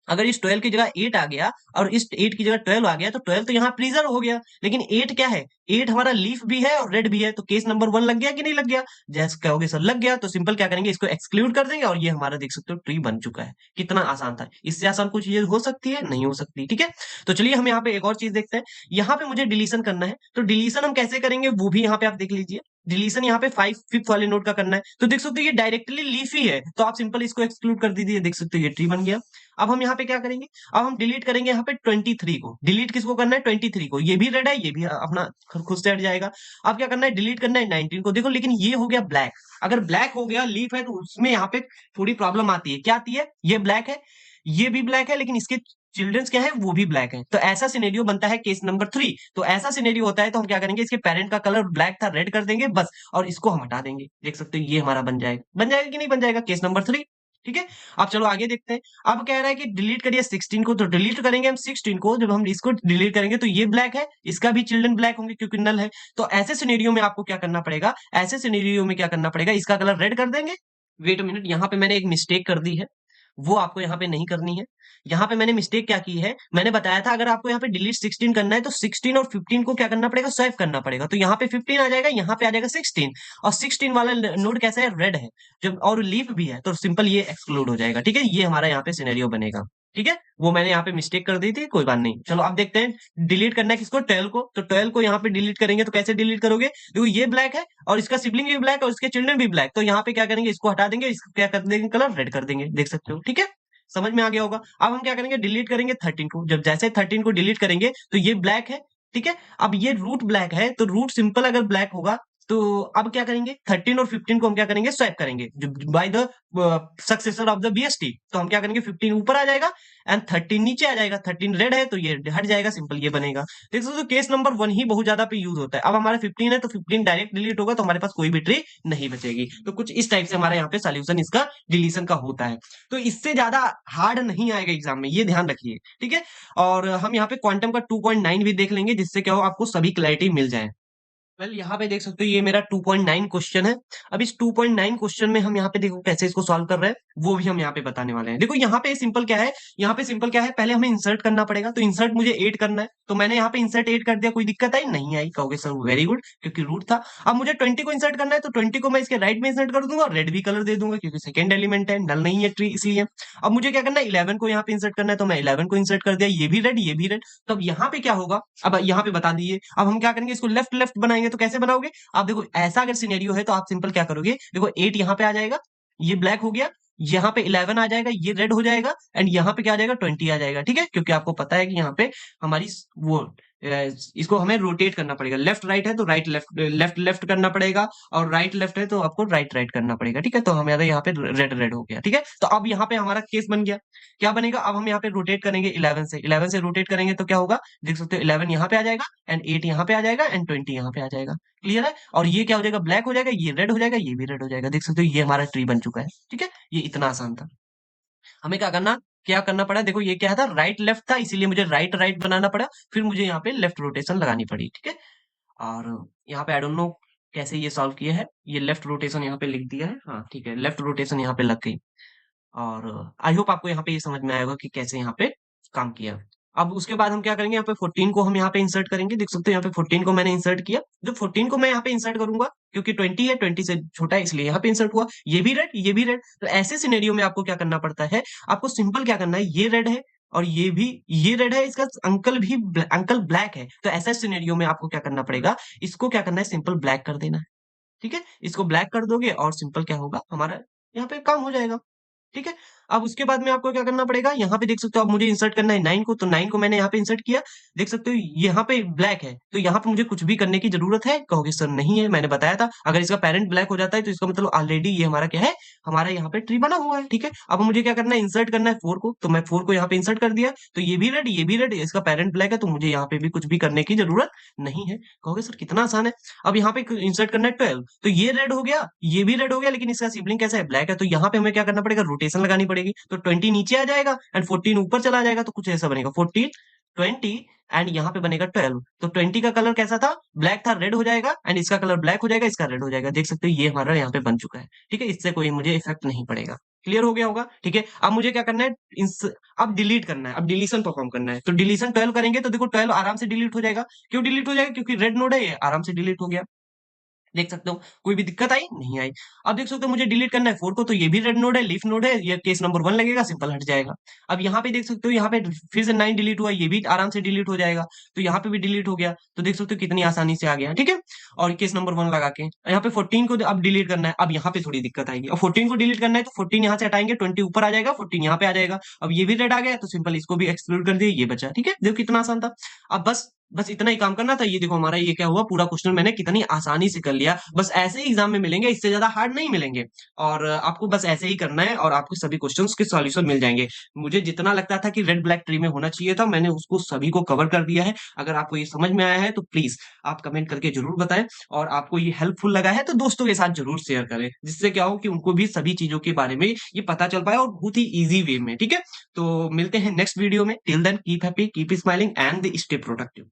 अगर इस 12 की जगह 8 आ गया और इस 8 की जगह 12 आ गया, तो 12 तो यहाँ प्रिजर्व हो गया, लेकिन 8 क्या है, 8 हमारा लीफ भी है और रेड भी है, तो केस नंबर 1 लग गया कि नहीं लग गया, जैसे कहोगे सर लग गया, तो सिंपल क्या करेंगे, इसको एक्सक्लूड कर देंगे और ये हमारा देख सकते हो ट्री बन चुका है। कितना आसान था, इससे आसान कुछ ये हो सकती है, नहीं हो सकती, ठीक है। तो चलिए हम यहाँ पे एक और चीज देखते हैं, यहाँ पे मुझे डिलीशन करना है, तो डिलीशन हम कैसे करेंगे वो भी यहाँ पे आप देख लीजिए। डिलीशन यहाँ पे 5 फिफ्थ वाले नोड का करना है, तो देख सकते हो ये डायरेक्टली लीफ ही है, तो आप सिंपल इसको एक्सक्लूड कर दीजिए, देख सकते हो ये ट्री बन गया। अब हम यहाँ पे क्या करेंगे, अब हम डिलीट करेंगे यहाँ पे 23 को, डिलीट किसको करना है, 23 को, ये भी रेड है, ये भी अपना खुद से हट जाएगा। अब क्या करना है, डिलीट करना है 19 को, देखो लेकिन ये हो गया ब्लैक, अगर ब्लैक हो गया लीफ है तो उसमें यहाँ पे थोड़ी प्रॉब्लम आती है, क्या आती है, ये ब्लैक है, ये भी ब्लैक है, लेकिन इसके चिल्ड्रंस क्या है, वो भी ब्लैक है, तो ऐसा सिनेरियो बनता है केस नंबर 3। तो ऐसा सिनेरियो होता है तो हम क्या करेंगे, इसके पेरेंट का कलर ब्लैक था, रेड कर देंगे बस, और इसको हम हटा देंगे, देख सकते हो ये हमारा बन जाएगा कि नहीं बन जाएगा, केस नंबर 3, ठीक है। अब चलो आगे देखते हैं। अब कह रहा है कि डिलीट करिए 16 को, तो डिलीट करेंगे हम 16 को, जब हम इसको डिलीट करेंगे तो ये ब्लैक है, इसका भी चिल्ड्रन ब्लैक होंगे क्योंकि नल है। तो ऐसे सिनेरियो में आपको क्या करना पड़ेगा, ऐसे सिनेरियो में क्या करना पड़ेगा, इसका कलर रेड कर देंगे। वेट अ मिनट, यहाँ पे मैंने एक मिस्टेक कर दी है, वो आपको यहाँ पे नहीं करनी है। यहाँ पे मैंने मिस्टेक क्या की है, मैंने बताया था अगर आपको यहाँ पे डिलीट 16 करना है तो 16 और 15 को क्या करना पड़ेगा, स्वैप करना पड़ेगा, तो यहाँ पे 15 आ जाएगा, यहाँ पे आ जाएगा 16, और 16 वाला नोड कैसा है, रेड है, जब और लीफ भी है, तो सिंपल ये एक्सक्लूड हो जाएगा, ठीक है। ये हमारा यहाँ पे सिनेरियो बनेगा, ठीक है। वो मैंने यहाँ पे मिस्टेक कर दी थी, कोई बात नहीं। चलो अब देखते हैं डिलीट करना है किसको, 12 को, तो 12 को यहाँ पे डिलीट करेंगे, तो कैसे डिलीट करोगे, देखो ये ब्लैक है और इसका सिबलिंग भी ब्लैक और इसके चिल्ड्रन भी ब्लैक, तो यहाँ पे क्या करेंगे, इसको हटा देंगे, इसको क्या कर देंगे, कलर रेड कर देंगे, देख सकते हो, ठीक है। समझ में आ गया होगा। अब हम क्या करेंगे, डिलीट करेंगे 13 को, जब जैसे 13 को डिलीट करेंगे तो ये ब्लैक है, ठीक है। अब ये रूट ब्लैक है, तो रूट सिंपल अगर ब्लैक होगा तो अब क्या करेंगे, 13 और 15 को हम क्या करेंगे, स्वैप करेंगे by the successor of the BST, तो हम क्या करेंगे, 15 ऊपर आ जाएगा एंड 13 नीचे आ जाएगा, 13 रेड है तो ये हट जाएगा, सिंपल ये बनेगा। देख सकते हो केस नंबर 1 ही बहुत ज्यादा पे यूज होता है। अब हमारा 15 है तो 15 डायरेक्ट डिलीट होगा, तो हमारे पास कोई भी ट्री नहीं बचेगी। तो कुछ इस टाइप से हमारे यहाँ पे सोल्यूशन इसका डिलीशन का होता है। तो इससे ज्यादा हार्ड नहीं आएगा एग्जाम में, ये ध्यान रखिए, ठीक है। और हम यहाँ पे क्वांटम का 2.9 भी देख लेंगे, जिससे क्या हो आपको सभी क्लैरिटी मिल जाए। वेल यहाँ पे देख सकते हो ये मेरा 2.9 क्वेश्चन है। अब इस 2.9 क्वेश्चन में हम यहाँ पे देखो कैसे इसको सॉल्व कर रहे हैं, वो भी हम यहाँ पे बताने वाले हैं। देखो यहाँ पे सिंपल क्या है, यहाँ पे सिंपल क्या है, पहले हमें इंसर्ट करना पड़ेगा, तो इंसर्ट मुझे 8 करना है, तो मैंने यहाँ पे इंसर्ट 8 कर दिया, कोई दिक्कत आई नहीं आई, कहोगे सर वेरी गुड क्योंकि रूट था। अब मुझे 20 को इंसर्ट करना है, तो 20 को मैं इसके राइट में इंसर्ट कर दूंगा और रेड भी कलर दे दूंगा क्योंकि सेकंड एलिमेंट है, नल नहीं है ट्री इसलिए। अब मुझे क्या करना है, 11 को यहाँ पे इंसर्ट करना है, तो मैं 11 को इंसर्ट कर दिया, ये भी रेड ये भी रेड। तो अब यहाँ पे क्या होगा, अब यहाँ पे बता दीजिए, अब हम क्या करेंगे, इसको लेफ्ट लेफ्ट बनाएंगे, तो कैसे बनाओगे, आप देखो ऐसा अगर सिनेरियो है तो आप सिंपल क्या करोगे, देखो 8 यहाँ पे आ जाएगा, ये ब्लैक हो गया, यहाँ पे 11 आ जाएगा, ये रेड हो जाएगा, एंड यहाँ पे क्या आ जाएगा, 20 आ जाएगा, ठीक है। क्योंकि आपको पता है कि यहाँ पे हमारी वो इसको हमें रोटेट करना पड़ेगा, लेफ्ट राइट है तो राइट लेफ्ट, लेफ्ट लेफ्ट करना पड़ेगा, और राइट लेफ्ट है तो आपको राइट राइट करना पड़ेगा, ठीक है। तो हमारा यहाँ पे रेड रेड हो गया, ठीक है। तो अब यहाँ पे हमारा केस बन गया, क्या बनेगा, अब हम यहाँ पे रोटेट करेंगे 11 से रोटेट करेंगे तो क्या होगा, देख सकते हो 11 यहाँ पे आ जाएगा एंड 8 यहाँ पे आ जाएगा एंड 20 यहाँ पे आ जाएगा, क्लियर है। और ये क्या हो जाएगा, ब्लैक हो जाएगा, ये रेड हो जाएगा, ये भी रेड हो जाएगा, देख सकते हो ये हमारा ट्री बन चुका है, ठीक है। ये इतना आसान था। हमें क्या करना पड़ा, देखो ये क्या था, राइट लेफ्ट था, इसीलिए मुझे राइट राइट बनाना पड़ा, फिर मुझे यहाँ पे लेफ्ट रोटेशन लगानी पड़ी, ठीक है। और यहाँ पे आई डोंट नो कैसे ये सॉल्व किया है, ये लेफ्ट रोटेशन यहाँ पे लिख दिया है, हाँ ठीक है, लेफ्ट रोटेशन यहाँ पे लग गई। और आई होप आपको यहाँ पे ये समझ में आएगा कि कैसे यहाँ पे काम किया। अब उसके बाद हम क्या करेंगे, यहाँ पे 14 को हम यहाँ पे इंसर्ट करेंगे, देख सकते हो यहाँ पे 14 को मैंने इंसर्ट किया, जो 14 को मैं यहाँ पे इंसर्ट करूंगा क्योंकि 20 है, 20 से छोटा है इसलिए यहाँ पे इंसर्ट हुआ, ये भी रेड ये भी रेड। तो ऐसे सिनेरियो में आपको क्या करना पड़ता है, आपको सिंपल क्या करना है, ये रेड है और ये भी, ये रेड है, इसका अंकल ब्लैक है, तो ऐसे सिनेरियो में आपको क्या करना पड़ेगा, इसको क्या करना है, सिंपल ब्लैक कर देना है, ठीक है। इसको ब्लैक कर दोगे और सिंपल क्या होगा, हमारा यहाँ पे काम हो जाएगा, ठीक है? अब उसके बाद में आपको क्या करना पड़ेगा, यहाँ पे देख सकते हो आप, मुझे इंसर्ट करना है 9 को, तो 9 को मैंने यहाँ पे इंसर्ट किया। देख सकते हो यहाँ पे ब्लैक है, तो यहाँ पे मुझे कुछ भी करने की ज़रूरत है? कहोगे सर नहीं है, मैंने बताया था अगर इसका पैरेंट ब्लैक हो जाता है तो इसका मतलब ऑलरेडी ये हमारा क्या है, हमारा यहाँ पे ट्री बना हुआ है, ठीक है? अब मुझे क्या करना है, इंसर्ट करना है 4 को, तो मैं 4 को यहाँ पे इंसर्ट कर दिया, तो ये भी रेड, इसका पैरेंट ब्लैक है, तो मुझे यहाँ पे भी कुछ भी करने की ज़रूरत नहीं है। कहोगे सर कितना आसान है। अब यहाँ पे इंसर्ट करना है 12, तो ये रेड हो गया, ये भी रेड हो गया, लेकिन इसका सिबलिंग कैसा है, ब्लैक है, तो यहाँ पे हमें क्या करना पड़ेगा, रोटेशन लगानी पड़ेगी, तो 20 नीचे आ जाएगा एंड 14 ऊपर चला जाएगा, तो कुछ ऐसा बनेगा 14, 20 एंड यहाँ पे बनेगा 12। तो 20 का कलर कैसा था, ब्लैक था, रेड हो जाएगा एंड इसका कलर ब्लैक हो जाएगा, इसका रेड हो जाएगा। देख सकते हो ये हमारा यहाँ पे बन चुका है, ठीक है? इससे कोई मुझे इफेक्ट नहीं पड़ेगा। क्लियर हो गया होगा, ठीक है? अब मुझे क्या करना है, अब डिलीट करना है, अब डिलीशन परफॉर्म करना है, तो डिलीशन 12 करेंगे तो देखो 12 आराम से डिलीट हो जाएगा। क्यों डिलीट हो जाएगा, क्योंकि रेड नोड है, ये आराम से डिलीट हो गया। देख सकते हो कोई भी दिक्कत आई नहीं आई। अब देख सकते हो मुझे डिलीट करना है 4 को, तो ये भी रेड नोड है, लीफ नोड है, ये केस नंबर 1 लगेगा, सिंपल हट जाएगा। अब यहाँ पे देख सकते हो, यहाँ पे फिर से 9 डिलीट हुआ, ये भी आराम से डिलीट हो जाएगा, तो यहाँ पे भी डिलीट हो गया, तो देख सकते हो कितनी आसानी से आ गया, ठीक है? और केस नंबर 1 लगा के यहाँ पे 14 को अब डिलीट करना है। अब यहाँ पे थोड़ी दिक्कत आएगी, अब 14 को डिलीट करना है तो 14 यहाँ से हटाएंगे, 20 ऊपर आ जाएगा, 14 यहाँ पे आ जाएगा। अब ये भी रेड आ गया, तो सिंपल इसको भी एक्सक्लूड कर दिए, ये बचा, ठीक है? देखो कितना आसान था। अब बस बस इतना ही काम करना था। ये देखो हमारा ये क्या हुआ, पूरा क्वेश्चन मैंने कितनी आसानी से कर लिया। बस ऐसे ही एग्जाम में मिलेंगे, इससे ज्यादा हार्ड नहीं मिलेंगे। और आपको बस ऐसे ही करना है और आपको सभी क्वेश्चंस के सॉल्यूशन मिल जाएंगे। मुझे जितना लगता था कि रेड ब्लैक ट्री में होना चाहिए था, मैंने उसको सभी को कवर कर दिया है। अगर आपको ये समझ में आया है तो प्लीज आप कमेंट करके जरूर बताएं, और आपको ये हेल्पफुल लगा है तो दोस्तों के साथ जरूर शेयर करें, जिससे क्या हो कि उनको भी सभी चीजों के बारे में ये पता चल पाए और बहुत ही इजी वे में, ठीक है? तो मिलते हैं नेक्स्ट वीडियो में। Till then keep happy, keep smiling and stay productive.